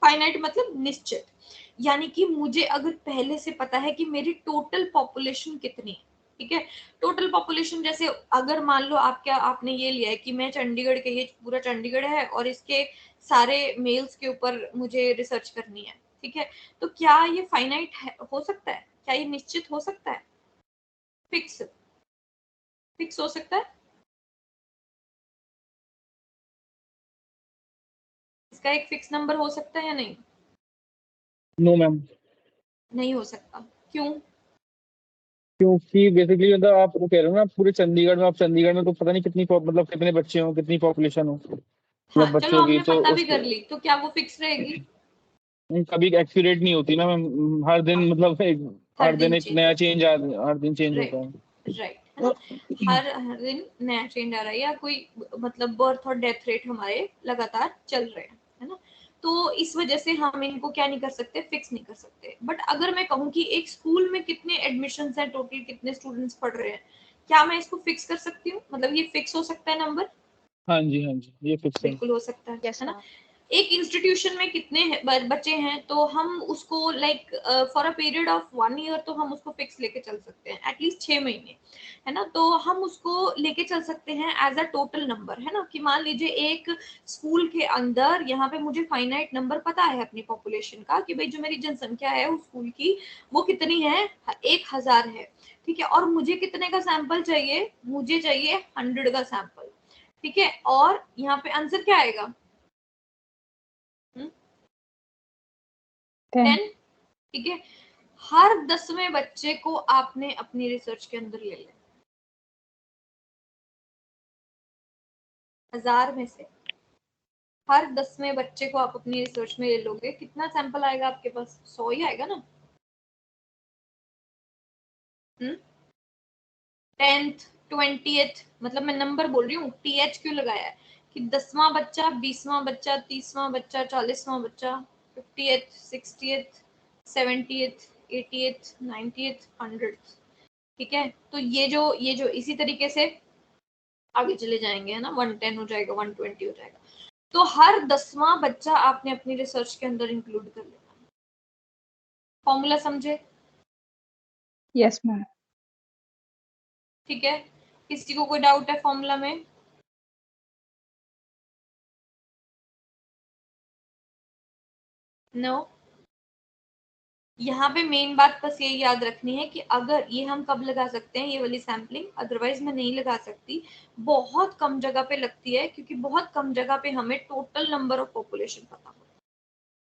फाइनाइट मतलब निश्चित, यानी कि मुझे अगर पहले से पता है कि मेरी टोटल पॉपुलेशन कितनी है, ठीक है। टोटल पॉपुलेशन जैसे अगर मान लो आपने ये लिया है कि मैं चंडीगढ़ के, ये पूरा चंडीगढ़ है और इसके सारे मेल्स के ऊपर मुझे रिसर्च करनी है, ठीक है। तो क्या ये फाइनाइट हो सकता है? क्या ये निश्चित हो सकता है? फिक्स हो सकता है? इसका एक फिक्स नंबर हो सकता है या नहीं? नो मैम, नहीं हो सकता। क्यों? क्योंकि बेसिकली मतलब आप वो कह रहे हो ना, पूरे चंडीगढ़ में, आप चंडीगढ़ में तो पता नहीं मतलब कितने बच्चे हो, कितनी पॉपुलेशन हो, हाँ, मतलब चलो बच्चों की, हमने तो पता भी उसको कर ली, तो क्या वो फिक्स रहेगी? कभी एक्यूरेट नहीं होती ना मैम। हर दिन मतलब हर दिन एक नया चेंज हर दिन चेंज होता है। राइट, है ना। हर दिन नया चेंज आ रहा है, या कोई मतलब बर्थ और डेथ रेट हमारे लगातार चल रहे हैं, है ना। तो इस वजह से हम इनको क्या नहीं कर सकते? फिक्स नहीं कर सकते। बट अगर मैं कहूँ कि एक स्कूल में कितने एडमिशंस हैं, टोटल कितने स्टूडेंट्स पढ़ रहे हैं, क्या मैं इसको फिक्स कर सकती हूँ? मतलब ये फिक्स हो सकता है नंबर? हाँ जी, हाँ जी, ये फिक्स है। बिल्कुल हो सकता है, यस है ना। मैम। एक इंस्टीट्यूशन में कितने बच्चे हैं, तो हम उसको like for a period of 1 year तो हम उसको फिक्स लेके चल सकते हैं, एटलीस्ट 6 महीने, है ना। तो हम उसको लेके चल सकते हैं एज अ टोटल नंबर, है ना। कि मान लीजिए एक स्कूल के अंदर यहाँ पे मुझे फाइनाइट नंबर पता है अपनी पॉपुलेशन का, कि भाई जो मेरी जनसंख्या है उस स्कूल की वो कितनी है, 1000 है, ठीक है। और मुझे कितने का सैंपल चाहिए? मुझे चाहिए 100 का सैंपल, ठीक है। और यहाँ पे आंसर क्या आएगा? 10, ठीक है। हर 10वें बच्चे को आपने अपनी रिसर्च के अंदर ले लिया, 1000 में से हर 10वें बच्चे को आप अपनी रिसर्च में ले लोगे, कितना सैंपल आएगा आपके पास? 100 ही आएगा ना। 10th 20th, मतलब मैं नंबर बोल रही हूँ, TH क्यों लगाया है? कि 10वां बच्चा, 20वां बच्चा, 30वां बच्चा, 40वां बच्चा, 50th 60th 70th 80th 90th 100th, ठीक है। तो ये जो इसी तरीके से आगे चले जाएंगे, है ना। 110 हो जाएगा, 120 हो जाएगा। तो हर 10वां बच्चा आपने अपनी रिसर्च के अंदर इंक्लूड कर लेना। फॉर्मूला समझे? Yes ma'am. ठीक है। किसी को कोई डाउट है फॉर्मूला में? नो। यहाँ पे मेन बात बस ये याद रखनी है कि अगर ये हम कब लगा सकते हैं, ये वाली सैम्पलिंग, अदरवाइज मैं नहीं लगा सकती। बहुत कम जगह पे लगती है, क्योंकि बहुत कम जगह पे हमें टोटल नंबर ऑफ पॉपुलेशन पता हो,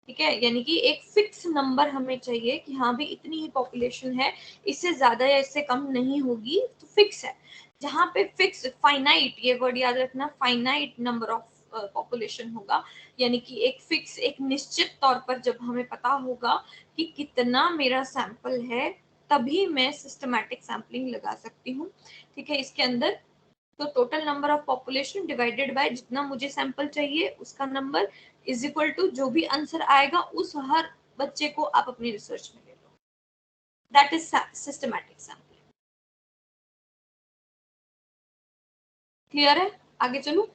ठीक है। यानी कि एक फिक्स नंबर हमें चाहिए कि हाँ भी इतनी ही पॉपुलेशन है, इससे ज्यादा या इससे कम नहीं होगी, तो फिक्स है। जहाँ पे फिक्स, फाइनाइट, ये वर्ड याद रखना, फाइनाइट नंबर ऑफ पॉपुलेशन होगा, यानी कि एक फिक्स, एक निश्चित तौर पर जब हमें पता होगा कि कितना मेरा सैंपल है, तभी मैं सिस्टमैटिक सैम्पलिंग लगा सकती हूँ, ठीक है। इसके अंदर तो total number of population divided bye जितना मुझे सैंपल चाहिए उसका नंबर, इज इक्वल टू जो भी आंसर आएगा उस हर बच्चे को आप अपनी रिसर्च में ले लो। That is systematic sampling. Clear है? आगे चलूं?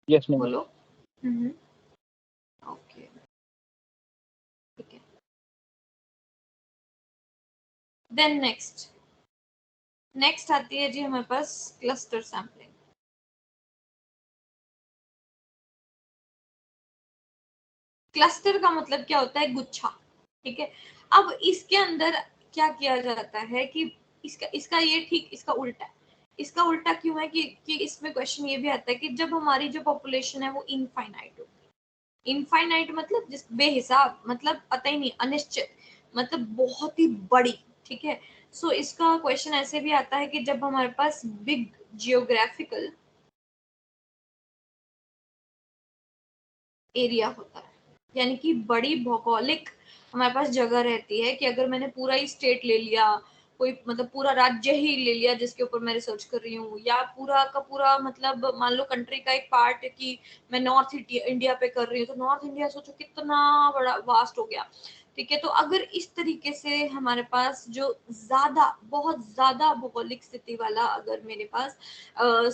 Yes ma'am. बोलो। ओके, ठीक है। देन नेक्स्ट आती है जी हमारे पास क्लस्टर सैम्पलिंग। क्लस्टर का मतलब क्या होता है? गुच्छा, ठीक है। अब इसके अंदर क्या किया जाता है कि इसका ये ठीक इसका उल्टा है। इसका उल्टा क्यों है कि इसमें क्वेश्चन ये भी आता है कि जब हमारी जो पॉपुलेशन है वो इनफाइनाइट होगी। इनफाइनाइट मतलब जिस बेहिसाब, मतलब पता ही नहीं, अनिश्चित, मतलब बहुत ही बड़ी, ठीक है। सो इसका क्वेश्चन ऐसे भी आता है कि जब हमारे पास बिग जियोग्राफिकल एरिया होता है, यानी कि बड़ी भौगोलिक हमारे पास जगह रहती है, कि अगर मैंने पूरा ही स्टेट ले लिया, कोई मतलब पूरा राज्य ही ले लिया जिसके ऊपर मैं रिसर्च कर रही हूँ, या पूरा का पूरा मतलब मान लो कंट्री का एक पार्ट है कि मैं नॉर्थ इंडिया पे कर रही हूँ, तो नॉर्थ इंडिया सोचो कितना बड़ा वास्ट हो गया, ठीक है। तो अगर इस तरीके से हमारे पास जो बहुत ज्यादा भौगोलिक स्थिति वाला अगर मेरे पास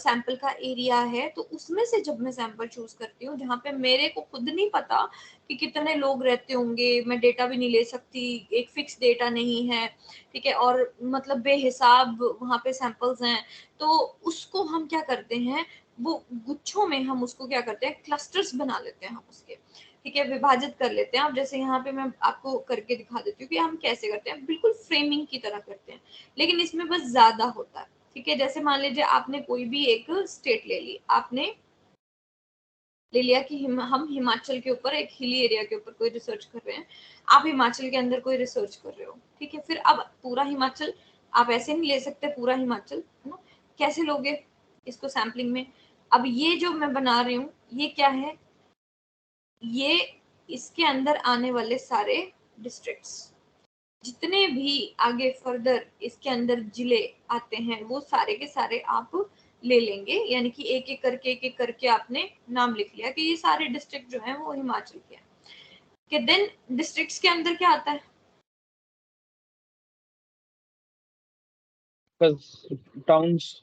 सैंपल का एरिया है, तो उसमें से जब मैं सैंपल चूज करती हूँ जहाँ पे मेरे को खुद नहीं पता कि कितने लोग रहते होंगे, मैं डेटा भी नहीं ले सकती, एक फिक्स डेटा नहीं है, ठीक है, और मतलब बेहिसाब वहां पे सैंपल्स हैं, तो उसको हम क्या करते हैं, वो गुच्छों में हम उसको क्या करते हैं, क्लस्टर्स बना लेते हैं हम उसके, ठीक है, विभाजित कर लेते हैं। अब जैसे यहाँ पे मैं आपको करके दिखा देती हूँ कि हम कैसे करते हैं, बिल्कुल फ्रेमिंग की तरह करते हैं, लेकिन इसमें बस ज्यादा होता है, ठीक है। जैसे मान लीजिए आपने कोई भी एक स्टेट ले ली, आपने ले लिया कि हम हिमाचल के ऊपर, एक हिली एरिया के ऊपर कोई रिसर्च कर रहे हैं, आप हिमाचल के अंदर कोई रिसर्च कर रहे हो, ठीक है। फिर अब पूरा हिमाचल आप ऐसे नहीं ले सकते, पूरा हिमाचल, है ना, कैसे लोगे इसको सैम्पलिंग में? अब ये जो मैं बना रही हूँ ये क्या है, ये इसके अंदर आने वाले सारे डिस्ट्रिक्ट्स, जितने भी आगे फर्दर इसके अंदर जिले आते हैं, वो सारे के सारे आप ले लेंगे, यानी कि एक एक करके आपने नाम लिख लिया कि ये सारे डिस्ट्रिक्ट जो हैं वो हिमाचल के हैं, कि देन डिस्ट्रिक्ट्स के अंदर क्या आता है, टाउन्स,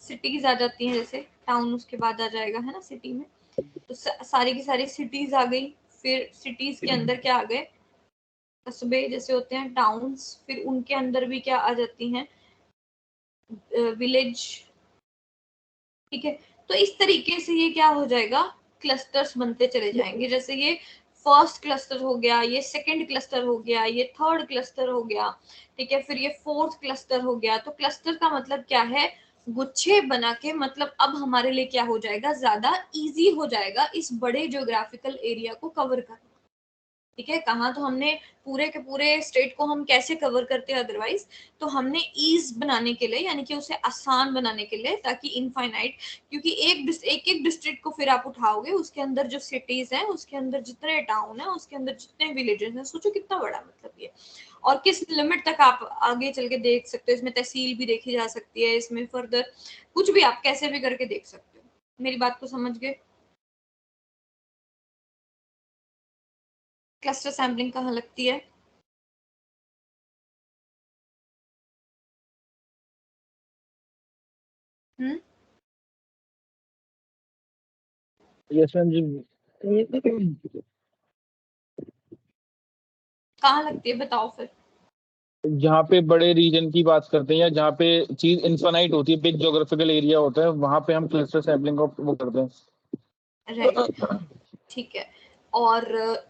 सिटीज आ जाती हैं, जैसे टाउन उसके बाद आ जाएगा, है ना, सिटी में, तो सारी की सारी सिटीज आ गई। फिर सिटीज के अंदर क्या आ गए, कस्बे जैसे होते हैं, टाउन्स, फिर उनके अंदर भी क्या आ जाती हैं, विलेज, ठीक है। तो इस तरीके से ये क्या हो जाएगा, क्लस्टर्स बनते चले जाएंगे। जैसे ये फर्स्ट क्लस्टर हो गया, ये सेकंड क्लस्टर हो गया, ये थर्ड क्लस्टर हो गया, ठीक है, फिर ये फोर्थ क्लस्टर हो गया। तो क्लस्टर का मतलब क्या है, गुच्छे बना के, मतलब अब हमारे लिए क्या हो जाएगा, ज्यादा इजी हो जाएगा इस बड़े ज्योग्राफिकल एरिया को कवर करना, ठीक है। कहाँ तो हमने पूरे के पूरे स्टेट को हम कैसे कवर करते हैं अदरवाइज, तो हमने ईज बनाने के लिए, यानी कि उसे आसान बनाने के लिए, ताकि इनफाइनाइट, क्योंकि एक डिस्ट्रिक्ट को फिर आप उठाओगे, उसके अंदर जो सिटीज हैं, उसके अंदर जितने टाउन है, उसके अंदर जितने विलेजेस हैं, सोचो कितना बड़ा मतलब ये, और किस लिमिट तक आप आगे चल के देख सकते हो। इसमें तहसील भी देखी जा सकती है, इसमें फर्दर कुछ भी आप कैसे भी करके देख सकते हो। मेरी बात को समझ गए? क्लस्टर सैम्पलिंग कहाँ लगती है? यस मैम जी। कहाँ लगती है बताओ फिर। जहाँ पे बड़े रीजन की बात करते हैं, या जहाँ पे चीज इन्फानाइट होती है, बिग ज्योग्राफिकल एरिया होता है, वहां पे हम क्लस्टर सैम्पलिंग का वो करते हैं। राइट, ठीक है। और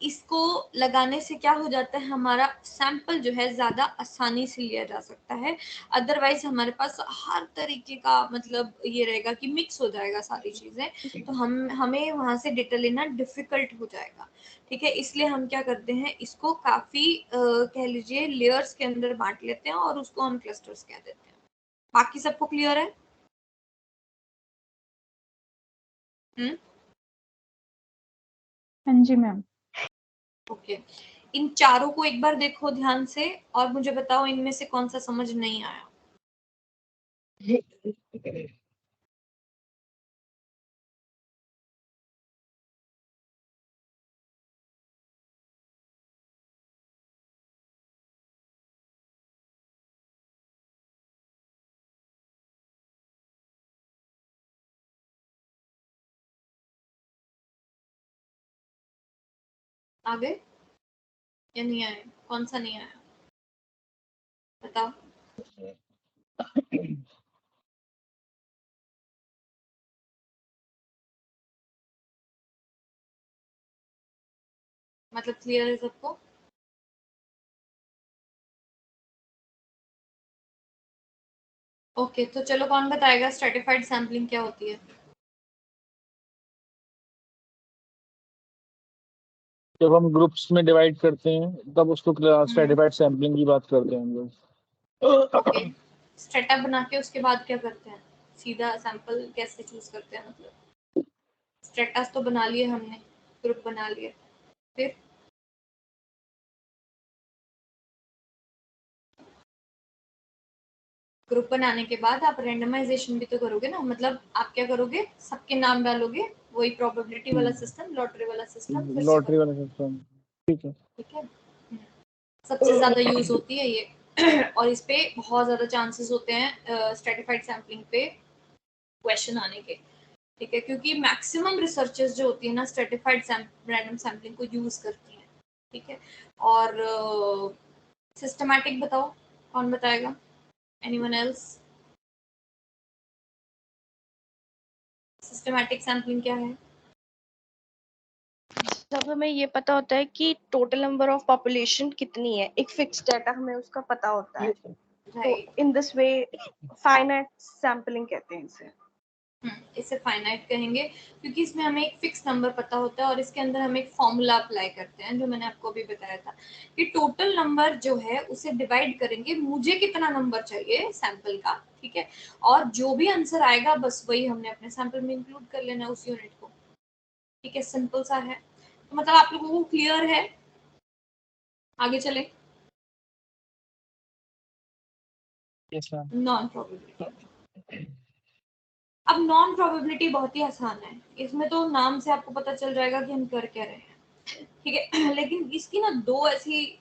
इसको लगाने से क्या हो जाता है, हमारा सैंपल जो है ज्यादा आसानी से लिया जा सकता है। अदरवाइज हमारे पास हर तरीके का मतलब ये रहेगा कि मिक्स हो जाएगा सारी चीजें, तो हमें वहां से डेटा लेना डिफिकल्ट हो जाएगा, ठीक है। इसलिए हम क्या करते हैं, इसको काफी कह लीजिए लेयर्स के अंदर बांट लेते हैं, और उसको हम क्लस्टर्स कह देते हैं। बाकी सबको क्लियर है? हम्म, हाँ जी मैम। ओके। इन चारों को एक बार देखो ध्यान से, और मुझे बताओ इनमें से कौन सा समझ नहीं आया। आ गए या नहीं आए? कौन सा नहीं आया बताओ? मतलब क्लियर है सबको? ओके, तो चलो कौन बताएगा स्ट्रेटिफाइड सैम्पलिंग क्या होती है? जब हम ग्रुप्स में डिवाइड करते हैं तब उसको स्ट्रेटिफाइड सैम्पलिंग की बात करते हैं हम लोग। ओके, स्ट्रेटा बना के उसके बाद क्या करते हैं? सीधा सैंपल कैसे चूज करते हैं? मतलब स्ट्रेटास तो बना लिए हमने, ग्रुप बना लिए, फिर ग्रुप बनाने के बाद आप रेंडमाइजेशन भी तो करोगे ना। मतलब आप क्या करोगे? सबके नाम डालोगे, वही प्रोबेबिलिटी वाला सिस्टम, लॉटरी वाला सिस्टम फिर से लॉटरी करोगे। वाला सिस्टम, ठीक है। ठीक है, सबसे ज्यादा यूज होती है ये और इस पे बहुत ज्यादा चांसेस होते हैं स्ट्रेटिफाइड सैम्पलिंग पे क्वेश्चन आने के। ठीक है, क्योंकि मैक्सिमम रिसर्चर्स जो होती है ना स्ट्रेटिफाइड रैंडम सैम्पलिंग को यूज करती हैं। ठीक है, और सिस्टमैटिक बताओ, कौन बताएगा? Anyone else? सिस्टमैटिक सैम्पलिंग क्या है? जब हमें ये पता होता है कि टोटल नंबर ऑफ पॉपुलेशन कितनी है, एक फिक्स डाटा हमें उसका पता होता है, तो right, in this way finite sampling कहते हैं इसे। इसे फाइनाइट कहेंगे क्योंकि इसमें हमें एक फिक्स नंबर पता होता है और इसके अंदर हम एक फॉर्मूला अप्लाई करते हैं जो मैंने आपको अभी बताया था कि टोटल नंबर जो है उसे डिवाइड करेंगे, मुझे कितना नंबर चाहिए सैंपल का। ठीक है, और जो भी आंसर आएगा बस वही हमने अपने सैंपल में इंक्लूड कर लेना है उस यूनिट को। ठीक है, सिंपल सा है। तो मतलब आप लोगों को क्लियर है? आगे चले। Yes ma'am. Non probability. अब नॉन प्रोबेबिलिटी बहुत ही आसान है, इसमें तो नाम से आपको पता चल जाएगा कि हम कर क्या रहे हैं। ठीक है, लेकिन इसकी ना दो ऐसी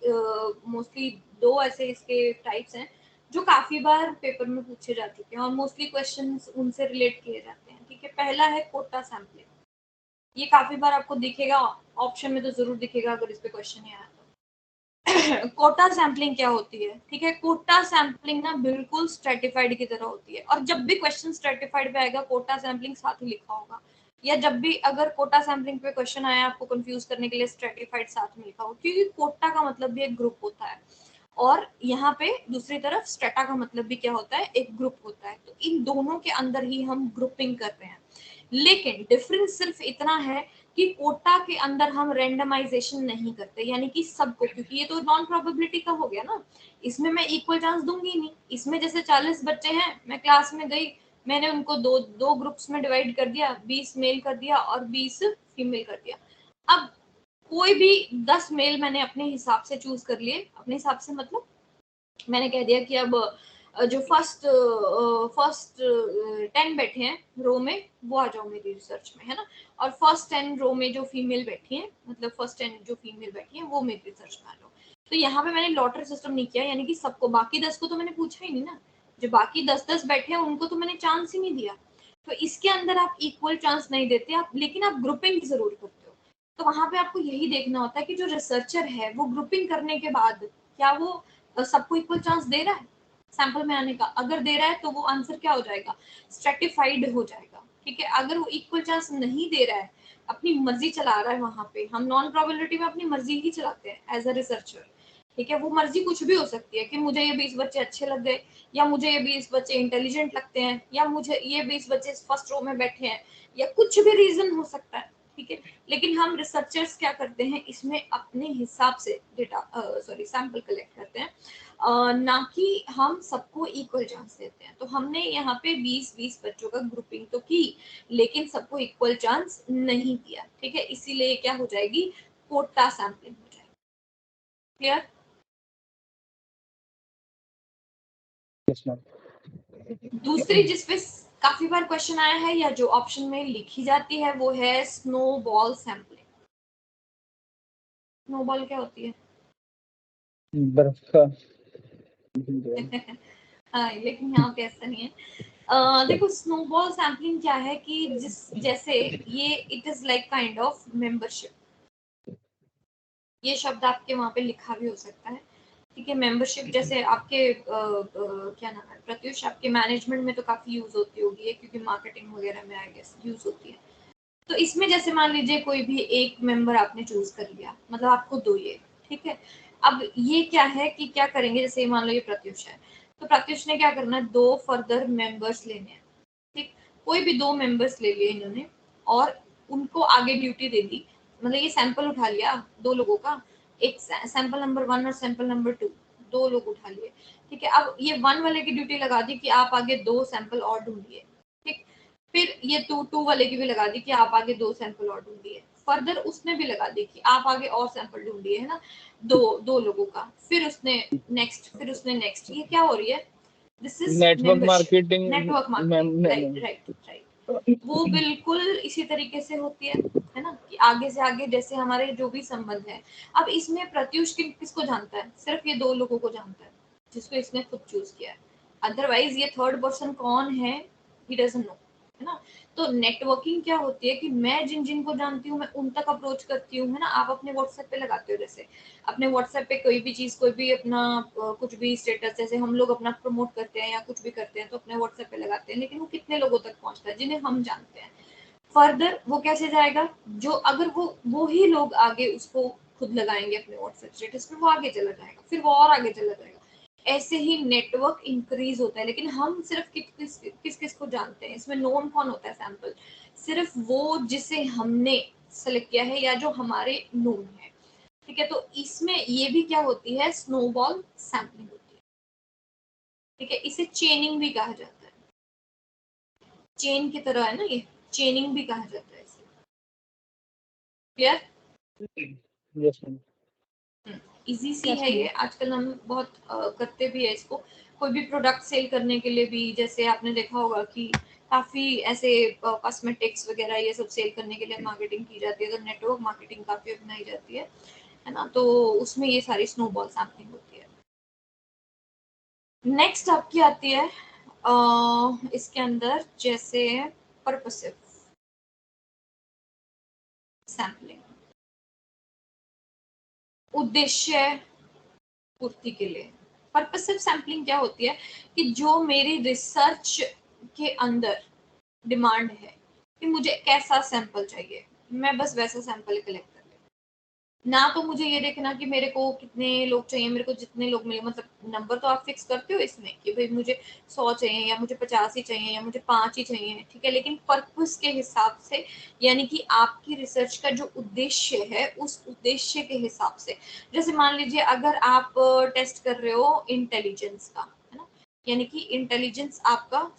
मोस्टली दो ऐसे इसके टाइप्स हैं जो काफी बार पेपर में पूछे जा चुके हैं और मोस्टली क्वेश्चंस उनसे रिलेट किए जाते हैं। ठीक है, पहला है कोटा सैम्पलिंग। ये काफी बार आपको दिखेगा, ऑप्शन में तो जरूर दिखेगा अगर इस पे क्वेश्चन आया तो। कोटा सैम्पलिंग क्या होती है? ठीक है, कोटा सैम्पलिंग ना बिल्कुल स्ट्रेटिफाइड की तरह होती है और जब भी क्वेश्चन स्ट्रेटिफाइड पे आएगा कोटा सैम्पलिंग साथ ही लिखा होगा, या जब भी अगर कोटा सैम्पलिंग पे क्वेश्चन आया आपको कंफ्यूज करने के लिए स्ट्रेटिफाइड साथ में लिखा हो, क्योंकि कोटा का मतलब भी एक ग्रुप होता है और यहाँ पे दूसरी तरफ स्ट्रेटा का मतलब भी क्या होता है? एक ग्रुप होता है। तो इन दोनों के अंदर ही हम ग्रुपिंग कर रहे हैं, लेकिन डिफरेंस सिर्फ इतना है कि कोटा के अंदर हम रेंडमाइजेशन नहीं करते, यानी कि सबको, क्योंकि ये तो नॉन प्रोबेबिलिटी का हो गया ना, इसमें मैं इक्वल चांस दूंगी नहीं। इसमें जैसे 40 बच्चे हैं, मैं क्लास में गई, मैंने उनको दो दो ग्रुप्स में डिवाइड कर दिया, 20 मेल कर दिया और 20 फीमेल कर दिया। अब कोई भी 10 मेल मैंने अपने हिसाब से चूज कर लिए, अपने हिसाब से मतलब मैंने कह दिया कि अब जो फर्स्ट 10 बैठे हैं रो में वो आ जाओ मेरी रिसर्च में, है ना, और फर्स्ट 10 रो में जो फीमेल बैठी हैं, मतलब फर्स्ट 10 जो फीमेल बैठी हैं वो मेरी रिसर्च में आ जाओ। तो यहाँ पे मैंने लॉटरी सिस्टम नहीं किया, यानी कि सबको, बाकी 10 को तो मैंने पूछा ही नहीं ना, जो बाकी 10 बैठे हैं उनको तो मैंने चांस ही नहीं दिया। तो इसके अंदर आप इक्वल चांस नहीं देते आप, लेकिन आप ग्रुपिंग जरूर करते हो। तो वहां पे आपको यही देखना होता है कि जो रिसर्चर है वो ग्रुपिंग करने के बाद क्या वो सबको इक्वल चांस दे रहा है सैंपल में आने का? अगर दे रहा है तो वो आंसर क्या हो जाएगा? स्ट्रेटिफाइड हो जाएगा। ठीक है, अगर वो इक्वल चांस नहीं दे रहा है, अपनी मर्जी चला रहा है, वहां पे हम नॉन प्रोबेबिलिटी में अपनी मर्जी ही चलाते हैं एज अ रिसर्चर। ठीक है, वो मर्जी कुछ भी हो सकती है कि मुझे ये 20 बच्चे अच्छे लग गए, या मुझे ये 20 बच्चे इंटेलिजेंट लगते हैं, या मुझे ये 20 बच्चे फर्स्ट रो में बैठे हैं, या कुछ भी रीजन हो सकता है। ठीक है, लेकिन हम रिसर्चर्स क्या करते हैं, इसमें अपने हिसाब से डेटा सैंपल कलेक्ट करते हैं, ना कि हम सबको इक्वल चांस देते हैं। तो हमने यहाँ पे 20-20 बच्चों का ग्रुपिंग तो की, लेकिन सबको इक्वल चांस नहीं दिया। ठीक है, इसीलिए क्या हो जाएगी? कोटा सैंपलिंग हो जाएगी। क्लियर? Yes ma'am. दूसरी जिसपे काफी बार क्वेश्चन आया है या जो ऑप्शन में लिखी जाती है वो है स्नोबॉल सैंपलिंग। स्नोबॉल क्या होती है? बर्फ का। हाँ, लेकिन यहाँ पे ऐसा नहीं है। देखो, स्नोबॉल सैम्पलिंग क्या है कि जिस जैसे ये it is like kind of membership. ये शब्द आपके वहाँ पे लिखा भी हो सकता है, ठीक है। मेंबरशिप जैसे आपके क्या नाम है प्रत्युष, आपके मैनेजमेंट में तो काफी यूज होती होगी है, क्योंकि मार्केटिंग वगैरह में आई गेस यूज होती है। तो इसमें जैसे मान लीजिए कोई भी एक मेंबर आपने चूज कर लिया, मतलब आपको दो ये, ठीक है। अब ये क्या है कि क्या करेंगे, जैसे मान लो ये प्रत्युष है, तो प्रत्युष ने क्या करना है, दो फर्दर मेंबर्स लेने हैं, ठीक। कोई भी दो मेंबर्स ले लिए इन्होंने और उनको आगे ड्यूटी दे दी, मतलब ये सैंपल उठा लिया दो लोगों का, एक सैंपल नंबर 1 और सैंपल नंबर 2, दो लोग उठा लिए, ठीक है। अब ये 1 वाले की ड्यूटी लगा दी कि आप आगे दो सैंपल और ढूंढिए, ठीक। फिर ये टू वाले की भी लगा दी कि आप आगे दो सैंपल और ढूंढिए, फर्दर उसने भी लगा दी कि आप आगे और सैंपल ढूंढिए, है ना, दो लोगों का। फिर उसने नेक्स्ट, ये क्या हो रही है, this is network marketing. Network marketing, right. वो बिल्कुल इसी तरीके से होती है ना, कि आगे से आगे जैसे हमारे जो भी संबंध है। अब इसमें प्रत्युष किसको जानता है, सिर्फ ये दो लोगों को जानता है जिसको इसने खुद चूज किया है, अदरवाइज ये थर्ड पर्सन कौन है ही डजंट नो, है ना। तो नेटवर्किंग क्या होती है कि मैं जिन जिन को जानती हूँ मैं उन तक अप्रोच करती हूँ, है ना। आप अपने व्हाट्सएप पे लगाते हो, जैसे अपने व्हाट्सएप पे कोई भी चीज, कोई भी अपना कुछ भी स्टेटस, जैसे हम लोग अपना प्रमोट करते हैं या कुछ भी करते हैं तो अपने व्हाट्सएप पे लगाते हैं, लेकिन वो कितने लोगों तक पहुंचता है, जिन्हें हम जानते हैं। फर्दर वो कैसे जाएगा, जो अगर वो ही लोग आगे उसको खुद लगाएंगे अपने व्हाट्सएप स्टेटस पे, वो आगे चला जाएगा, फिर वो और आगे चला जाएगा। ऐसे ही नेटवर्क इंक्रीज होता है। लेकिन हम सिर्फ किस किस को जानते हैं, इसमें नोन कौन होता है सैंपल, सिर्फ वो जिसे हमने सेलेक्ट किया है या जो हमारे नोन है, ठीक है। तो इसमें ये भी क्या होती है, स्नोबॉल सैम्पलिंग होती है, ठीक है। इसे चेनिंग भी कहा जाता है, चेन की तरह है ना, ये चेनिंग भी कहा जाता है इसे, क्लियर। Yes ma'am. इजी सी Yes, है ये, ma'am. आजकल हम बहुत करते भी है इसको। कोई भी प्रोडक्ट सेल करने के लिए भी, जैसे आपने देखा होगा कि काफी ऐसे कॉस्मेटिक्स वगैरह ये सब सेल करने के लिए मार्केटिंग की जाती है, तो नेटवर्क मार्केटिंग काफी अपनाई जाती है ना। तो उसमें ये सारी स्नोबॉल सैम्पलिंग होती है। नेक्स्ट आपकी आती है इसके अंदर जैसे पर्पसिव सैम्पलिंग, उद्देश्य पूर्ति के लिए। पर्पसिव सैम्पलिंग क्या होती है कि जो मेरी रिसर्च के अंदर डिमांड है कि मुझे कैसा सैंपल चाहिए, मैं बस वैसा सैंपल कलेक्ट कर लेती हूँ। ना तो मुझे ये देखना कि मेरे को कितने लोग चाहिए, मेरे को जितने लोग मिले, मतलब नंबर तो आप फिक्स करते हो इसमें कि भाई मुझे 100 चाहिए या मुझे 50 ही चाहिए या मुझे 5 ही चाहिए, ठीक है। लेकिन पर्पस के हिसाब से, यानी कि आपकी रिसर्च का जो उद्देश्य है उस उद्देश्य के हिसाब से, जैसे मान लीजिए अगर आप टेस्ट कर रहे हो इंटेलिजेंस का, है ना, यानी कि इंटेलिजेंस आपका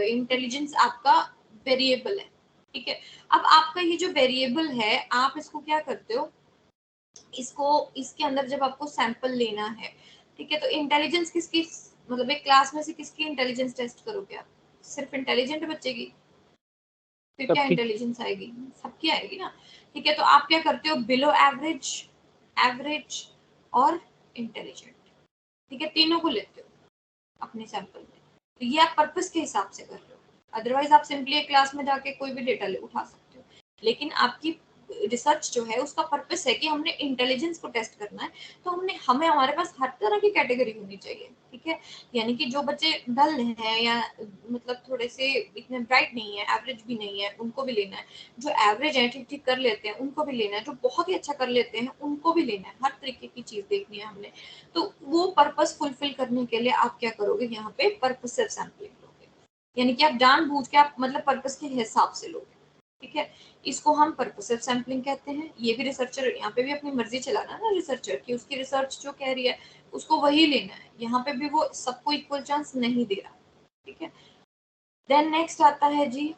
इंटेलिजेंस आपका वेरिएबल है, ठीक है। अब आपका ये जो वेरिएबल है, आप इसको क्या करते हो, इसको इसके अंदर जब आपको सैंपल लेना है, ठीक है, तो इंटेलिजेंस किसकी, मतलब एक क्लास में से किसकी इंटेलिजेंस टेस्ट करोगे आप, सिर्फ इंटेलिजेंट बच्चे की, फिर क्या सबकी। इंटेलिजेंस आएगी, सबकी आएगी ना, ठीक है। तो आप क्या करते हो, बिलो एवरेज, एवरेज और इंटेलिजेंट, ठीक है, तीनों को लेते हो अपने सैंपल में। तो ये आप पर्पस के हिसाब से कर रहे हो, अदरवाइज आप सिंपली एक क्लास में जाके कोई भी डेटा उठा सकते हो। लेकिन आपकी रिसर्च जो है उसका पर्पस है कि हमने इंटेलिजेंस को टेस्ट करना है, तो हमें हमारे पास हर तरह की कैटेगरी होनी चाहिए, ठीक है। यानी कि जो बच्चे डल हैं या मतलब थोड़े से इतने ब्राइट नहीं है, एवरेज भी नहीं है, उनको भी लेना है। जो एवरेज है, ठीक ठीक कर लेते हैं, उनको भी लेना है। जो बहुत ही अच्छा कर लेते हैं उनको भी लेना है। हर तरीके की चीज देखनी है हमने। तो वो पर्पस फुलफिल करने के लिए आप क्या करोगे, यहाँ पे पर्पसिव सैंपलिंग लोगे, यानी कि आप जानबूझ के आप मतलब पर्पस के हिसाब से लोगे, ठीक है। इसको हम पर्पसिव सैंपलिंग कहते हैं। ये भी रिसर्चर यहाँ पे भी अपनी मर्जी चलाना है ना, रिसर्चर की उसकी रिसर्च जो कह रही है उसको वही लेना है। यहाँ पे भी वो सबको इक्वल चांस नहीं दे रहा, ठीक है। देन नेक्स्ट आता है जी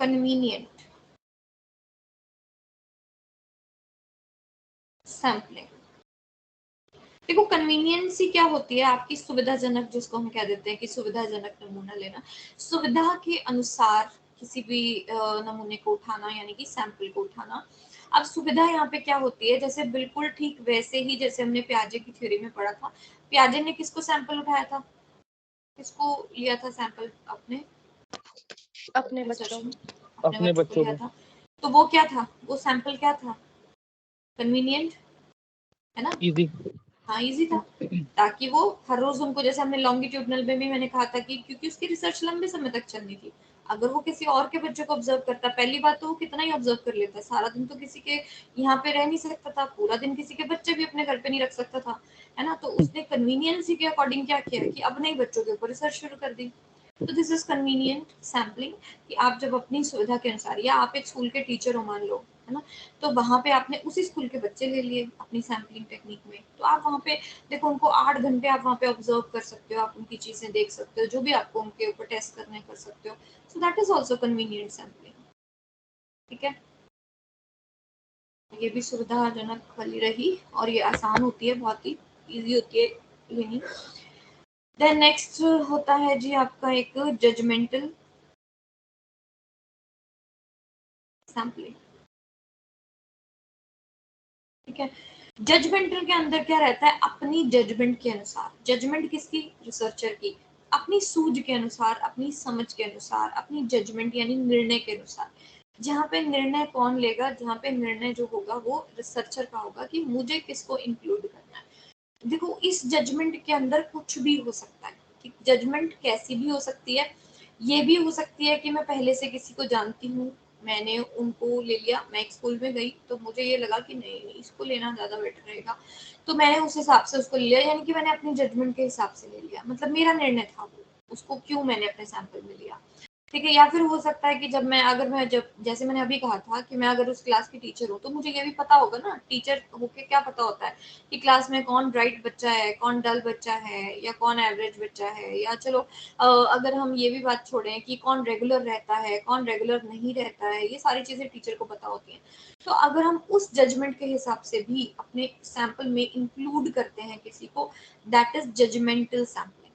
कन्वीनियंट सैंपलिंग। देखो कन्वीनियंस ही क्या होती है, आपकी सुविधाजनक, जिसको हम कह देते हैं कि सुविधाजनक नमूना लेना, सुविधा के अनुसार किसी भी नमूने को उठाना, यानी कि सैंपल को उठाना। अब सुविधा यहाँ पे क्या होती है, जैसे बिल्कुल ठीक वैसे ही जैसे हमने प्याजे की थ्योरी में पढ़ा था। प्याजे ने किसको सैंपल उठाया था, किसको लिया था सैंपल अपने अपने बच्चों रिसर्च में, अपने बच्चों लिया को। था, तो वो क्या था, वो सैंपल क्या था, कन्वीनियंट है ना, इजी। हाँ इजी था, ताकि वो हर रोज उनको, जैसे हमने लॉन्गिट्यूडनल में भी मैंने कहा था कि क्योंकि उसकी रिसर्च लंबे समय तक चलनी थी, अगर वो किसी और के बच्चों को ऑब्जर्व करता, पहली बात तो वो कितना ही ऑब्जर्व कर लेता, सारा दिन तो किसी के यहाँ पे रह नहीं सकता था, पूरा दिन किसी के बच्चे भी अपने घर पे नहीं रख सकता था, है ना, तो उसने कन्वीनियंस के अकॉर्डिंग क्या किया कि अपने ही बच्चों के ऊपर रिसर्च शुरू कर दी। तो दिस इज कन्वीनियंट सैम्पलिंग, कि आप जब अपनी सुविधा के अनुसार, या आप एक स्कूल के टीचर हो मान लो, है ना, तो वहां पे आपने उसी स्कूल के बच्चे ले लिए अपनी सैम्पलिंग टेक्निक में, तो आप वहां पे देखो उनको 8 घंटे आप वहां पे ऑब्जर्व कर सकते हो, आप उनकी चीजें देख सकते हो, जो भी आपको उनके ऊपर टेस्ट करने कर सकते हो, so that is also convenient sampling. ठीक है, ये भी सुविधाजनक वाली रही, और ये आसान होती है, बहुत ही इजी होती है लेनी। देन नेक्स्ट होता है जी आपका एक जजमेंटल सैम्पलिंग। ठीक है, जजमेंटल के अंदर क्या रहता है, अपनी जजमेंट के अनुसार, जजमेंट किसकी, रिसर्चर की, अपनी सूझ के अनुसार, अपनी समझ के अनुसार, अपनी जजमेंट यानी निर्णय के अनुसार, जहाँ पे निर्णय कौन लेगा, जहाँ पे निर्णय जो होगा वो रिसर्चर का होगा कि मुझे किसको इंक्लूड करना है। देखो इस जजमेंट के अंदर कुछ भी हो सकता है, ठीक, जजमेंट कैसी भी हो सकती है, ये भी हो सकती है कि मैं पहले से किसी को जानती हूँ, मैंने उनको ले लिया, मैं एक स्कूल में गई तो मुझे ये लगा कि नहीं इसको लेना ज्यादा बेटर रहेगा, तो मैंने उस हिसाब से उसको लिया, यानी कि मैंने अपनी जजमेंट के हिसाब से ले लिया, मतलब मेरा निर्णय था वो, उसको क्यों मैंने अपने सैंपल में लिया। ठीक है, या फिर हो सकता है कि जब मैं, अगर मैं, जब जैसे मैंने अभी कहा था कि मैं अगर उस क्लास की टीचर हूँ, तो मुझे ये भी पता होगा ना, टीचर होके क्या पता होता है कि क्लास में कौन ब्राइट बच्चा है, कौन डल बच्चा है, या कौन एवरेज बच्चा है, या चलो अगर हम ये भी बात छोड़ें कि कौन रेगुलर रहता है, कौन रेगुलर नहीं रहता है, ये सारी चीजें टीचर को पता होती हैं। तो अगर हम उस जजमेंट के हिसाब से भी अपने सैंपल में इंक्लूड करते हैं किसी को, दैट इज जजमेंटल सैंपलिंग।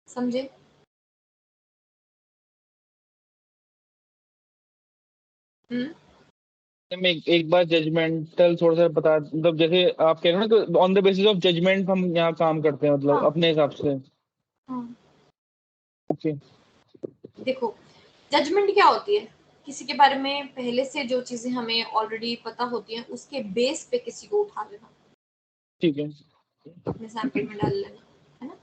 समझे? मैं एक बार जजमेंटल थोड़ा सा बता, मतलब जैसे आप कह रहे हो ना, तो on the basis of judgement हम यहाँ काम करते हैं, मतलब हाँ अपने हिसाब से। हाँ, ओके। देखो जजमेंट क्या होती है, किसी के बारे में पहले से जो चीजें हमें ऑलरेडी पता होती हैं उसके बेस पे किसी को उठा लेना, ठीक है। अपने सैंपल में डाल लेना, है ना,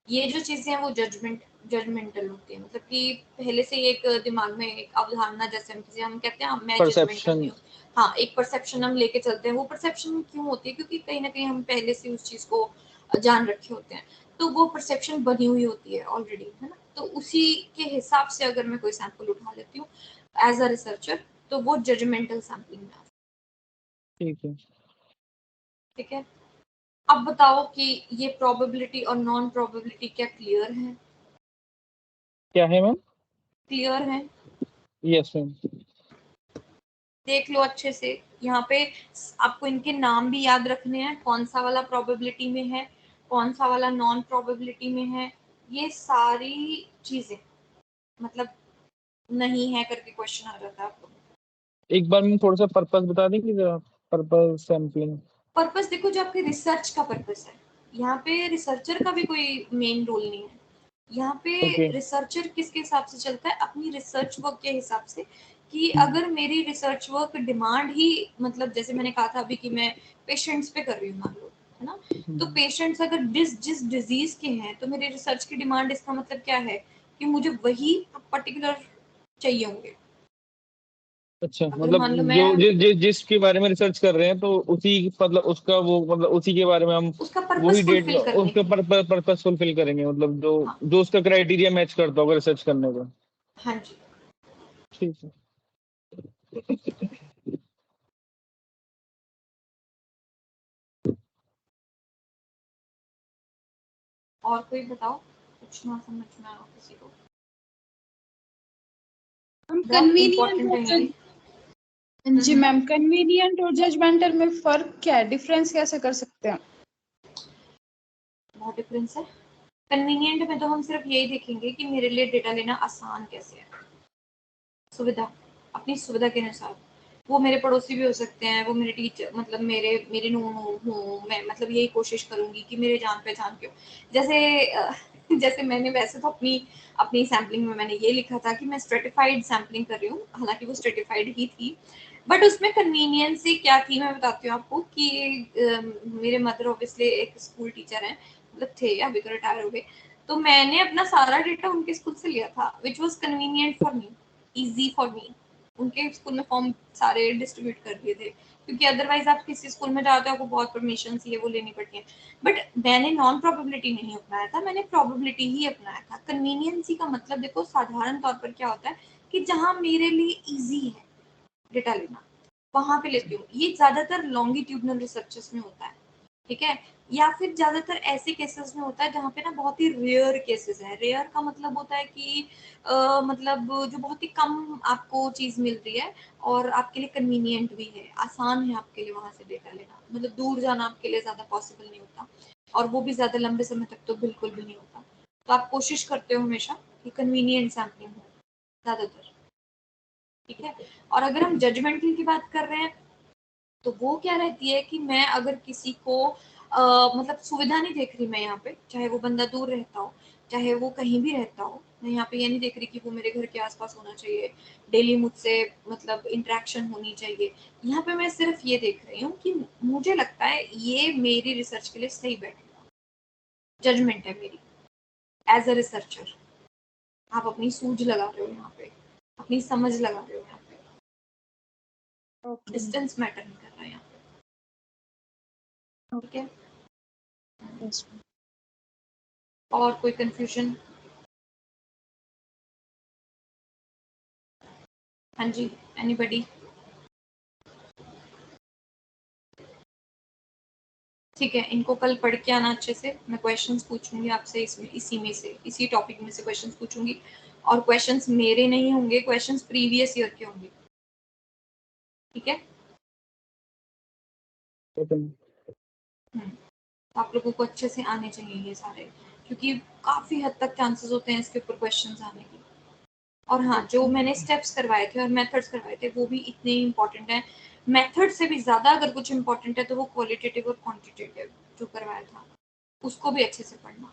ये जो चीजें हैं वो जजमेंटल होती है, मतलब कि पहले से एक दिमाग में एक अवधारणा, जैसे हम कहते हैं मैं जजमेंट करनी परसेप्शन। हूँ, हाँ एक परसेप्शन हम लेके चलते हैं, वो परसेप्शन क्यों होती है, क्योंकि कहीं ना कहीं हम पहले से उस चीज को जान रखे होते हैं, तो वो परसेप्शन बनी हुई होती है ऑलरेडी, है ना, तो उसी के हिसाब से अगर मैं कोई सैंपल उठा लेती हूँ एज अ रिसर्चर, तो वो जजमेंटल सैंपलिंग में आता है। ठीक है। ठीक है, अब बताओ कि ये प्रोबेबिलिटी और नॉन प्रोबेबिलिटी क्या क्लियर है? क्या है मैम? क्लियर है, यस मैम। देख लो अच्छे से, यहाँ पे आपको इनके नाम भी याद रखने हैं, कौन सा वाला प्रोबेबिलिटी में है, कौन सा वाला नॉन प्रोबेबिलिटी में है, ये सारी चीजें, मतलब नहीं है करके क्वेश्चन आ जाता है आपको। एक बार मैं थोड़ा सा पर्पस बता देंगे जरा, पर्पस सैम्पलिंग। पर्पस देखो, जो आपके रिसर्च का पर्पस है, यहाँ पे रिसर्चर का भी कोई मेन रोल नहीं है, यहाँ पे ओके। रिसर्चर किसके हिसाब से चलता है, अपनी रिसर्च वर्क के हिसाब से, कि अगर मेरी रिसर्च वर्क डिमांड ही, मतलब जैसे मैंने कहा था अभी कि मैं पेशेंट्स पे कर रही हूँ मान लो, है ना, तो पेशेंट्स अगर जिस डिजीज के हैं, तो मेरी रिसर्च की डिमांड, इसका मतलब क्या है कि मुझे वही पर्टिकुलर चाहिए होंगे। अच्छा, अगर मतलब मान लो जो मैं जिसके बारे में रिसर्च कर रहे हैं, तो उसी, मतलब उसका वो, मतलब उसी के बारे में हम उसका वही पर्पस डेट, फुलफिल करने उसका के लिए, पर्पस फुलफिल करेंगे, मतलब जो हाँ जो उसका क्राइटेरिया मैच करता होगा रिसर्च करने का। हाँ जी। ठीक है। और कोई बताओ, कुछ ना समझ में आया किसी को, हम बहुत कन्वीनियंट इंपॉर्टेंट और है ये। जी मैम, कन्वीनियंट और जजमेंटल में फर्क क्या है, डिफरेंस कैसे कर सकते हैं? बहुत डिफरेंस है। कन्वीनियंट में तो हम सिर्फ यही देखेंगे कि मेरे लिए डेटा लेना आसान कैसे है, सुविधा, अपनी सुविधा के अनुसार, वो मेरे पड़ोसी भी हो सकते हैं, वो मेरे टीचर, मतलब मेरे नून हो, मैं मतलब यही कोशिश करूंगी कि मेरे जान पहचान के हो, जैसे जैसे मैंने वैसे तो अपनी सैम्पलिंग में मैंने ये लिखा था कि मैं स्ट्रेटिफाइड सैम्पलिंग कर रही हूँ, हालांकि वो स्ट्रेटिफाइड ही थी, बट उसमें कन्वीनियंसी क्या थी मैं बताती हूँ आपको कि मेरे मदर ऑब्वियसली एक स्कूल टीचर हैं, मतलब थे, अभी तो रिटायर हो गए, तो मैंने अपना सारा डेटा उनके स्कूल से लिया था, which was convenient for me, easy for me. उनके स्कूल में फॉर्म सारे डिस्ट्रीब्यूट कर दिए थे, क्योंकि अदरवाइज आप किसी स्कूल में जाते हो आपको बहुत परमिशन ये वो लेनी पड़ती है। बट मैंने नॉन प्रोबेबिलिटी नहीं अपनाया था, मैंने प्रोबेबिलिटी ही अपनाया था। कन्वीनियंसी का मतलब देखो साधारण तौर पर क्या होता है कि जहां मेरे लिए इजी है डेटा लेना वहां पे लेती हूँ। ये ज्यादातर लॉन्गिट्यूडनल रिसर्चेस में होता है, ठीक है, या फिर ज्यादातर ऐसे केसेस में होता है जहाँ पे ना बहुत ही रेयर केसेस है। रेयर का मतलब होता है कि मतलब जो बहुत ही कम आपको चीज मिल रही है और आपके लिए कन्वीनियंट भी है, आसान है आपके लिए वहां से डेटा लेना, मतलब दूर जाना आपके लिए ज्यादा पॉसिबल नहीं होता, और वो भी ज्यादा लंबे समय तक तो बिल्कुल भी नहीं होता। तो आप कोशिश करते हो हमेशा कि कन्वीनियंट सैम्पलिंग हो ज्यादातर, ठीक है। और अगर हम जजमेंटल की बात कर रहे हैं तो वो क्या रहती है कि मैं अगर किसी को मतलब सुविधा नहीं देख रही मैं यहाँ पे, चाहे वो बंदा दूर रहता हो चाहे वो कहीं भी रहता हो, मैं यहाँ पे ये नहीं देख रही कि वो मेरे घर के आसपास होना चाहिए, डेली मुझसे मतलब इंटरेक्शन होनी चाहिए। यहाँ पे मैं सिर्फ ये देख रही हूँ कि मुझे लगता है ये मेरी रिसर्च के लिए सही बैठेगा, जजमेंट है मेरी एज अ रिसर्चर। आप अपनी सूझ लगा रहे हो यहाँ पे, अपनी समझ लगा रहे हो यहाँ पे, डिस्टेंस मैटर नहीं कर रहा है यहाँ पे, ठीक है। Yes. और कोई कंफ्यूजन? हाँ जी, एनीबडी? ठीक है, इनको कल पढ़ के आना अच्छे से, मैं क्वेश्चंस पूछूंगी आपसे इसमें, इसी में से, इसी टॉपिक में से क्वेश्चंस पूछूंगी, और क्वेश्चंस मेरे नहीं होंगे, क्वेश्चंस प्रीवियस ईयर के होंगे, ठीक है। आप लोगों को अच्छे से आने चाहिए ये सारे, क्योंकि काफी हद तक चांसेस होते हैं इसके ऊपर क्वेश्चंस आने के। और हाँ, जो मैंने स्टेप्स करवाए थे और मेथड्स करवाए थे वो भी इतने ही इम्पोर्टेंट हैं, मेथड से भी ज्यादा अगर कुछ इम्पोर्टेंट है तो वो क्वालिटेटिव और क्वांटिटेटिव जो करवाया था उसको भी अच्छे से पढ़ना।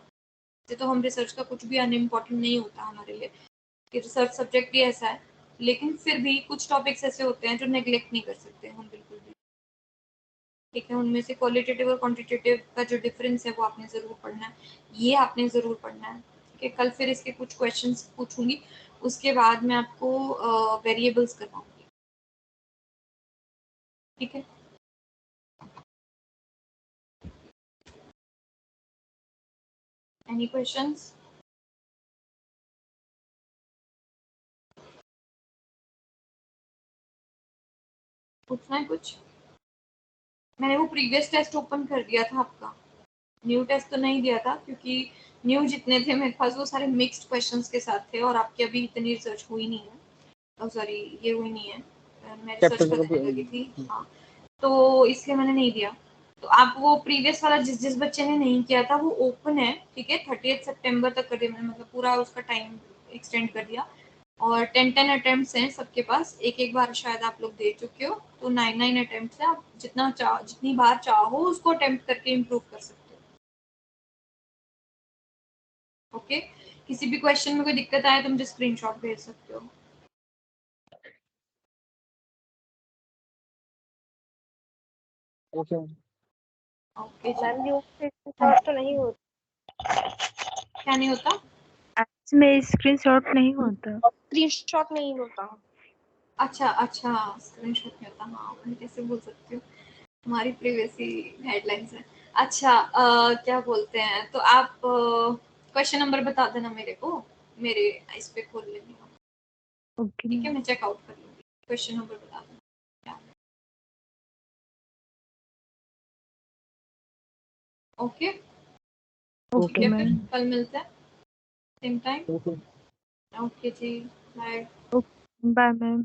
जैसे तो हम रिसर्च का कुछ भी अनइम्पोर्टेंट नहीं होता हमारे लिए, कि रिसर्च सब्जेक्ट ही ऐसा है, लेकिन फिर भी कुछ टॉपिक्स ऐसे होते हैं जो नेग्लेक्ट नहीं कर सकते हम बिल्कुल भी, ठीक है। उनमें से क्वालिटेटिव और क्वांटिटेटिव का जो डिफरेंस है वो आपने जरूर पढ़ना है, ये आपने जरूर पढ़ना है, ठीक है। कल फिर इसके कुछ क्वेश्चंस पूछूंगी, उसके बाद मैं आपको वेरिएबल्स करवाऊंगी, ठीक है। Any questions? पूछना है कुछ? मैंने वो प्रीवियस टेस्ट ओपन कर दिया था आपका, न्यू टेस्ट तो नहीं दिया था, क्योंकि न्यू जितने थे मेरे पास वो सारे मिक्स्ड क्वेश्चंस के साथ थे, और आपकी अभी इतनी रिसर्च हुई नहीं है, सॉरी ये हुई नहीं है, मैं रिसर्च करने लगी थी, हाँ, तो इसलिए मैंने नहीं दिया। तो आप वो प्रीवियस वाला जिस जिस बच्चे ने नहीं किया था वो ओपन है, ठीक है, 30 सितंबर तक कर दिया मैंने, मतलब पूरा उसका टाइम एक्सटेंड कर दिया, और 10 अटेम्प्ट्स हैं सबके पास, एक एक बार शायद आप लोग दे चुके हो, तो 9 अटेम्प्ट्स है, आप जितनी बार चाहो उसको अटेम्प्ट करके इम्प्रूव कर सकते हो, ओके। किसी भी क्वेश्चन में कोई दिक्कत आए तो मुझे स्क्रीनशॉट भेज सकते हो। ओके ओके जी। मैम न्यूज स्क्रीनशॉट तो नहीं होता, क्या नहीं होता? में स्क्रीनशॉट नहीं होता। स्क्रीनशॉट नहीं होता। अच्छा अच्छा, स्क्रीनशॉट नहीं होता, हाँ मैं कैसे बोल सकती हूँ, हमारी प्रीवियसली गाइडलाइंस है। अच्छा क्या बोलते हैं, तो आप क्वेश्चन नंबर बता देना मेरे को, मेरे इस पे खोल लेंगे, ओके ठीक है, मैं चेकआउट कर लूंगी, क्वेश्चन नंबर बता देना, ओके। ठीक ओके है, फिर मैम। कल मिलते हैं same time, okay okay ji, bye. Bye ma'am.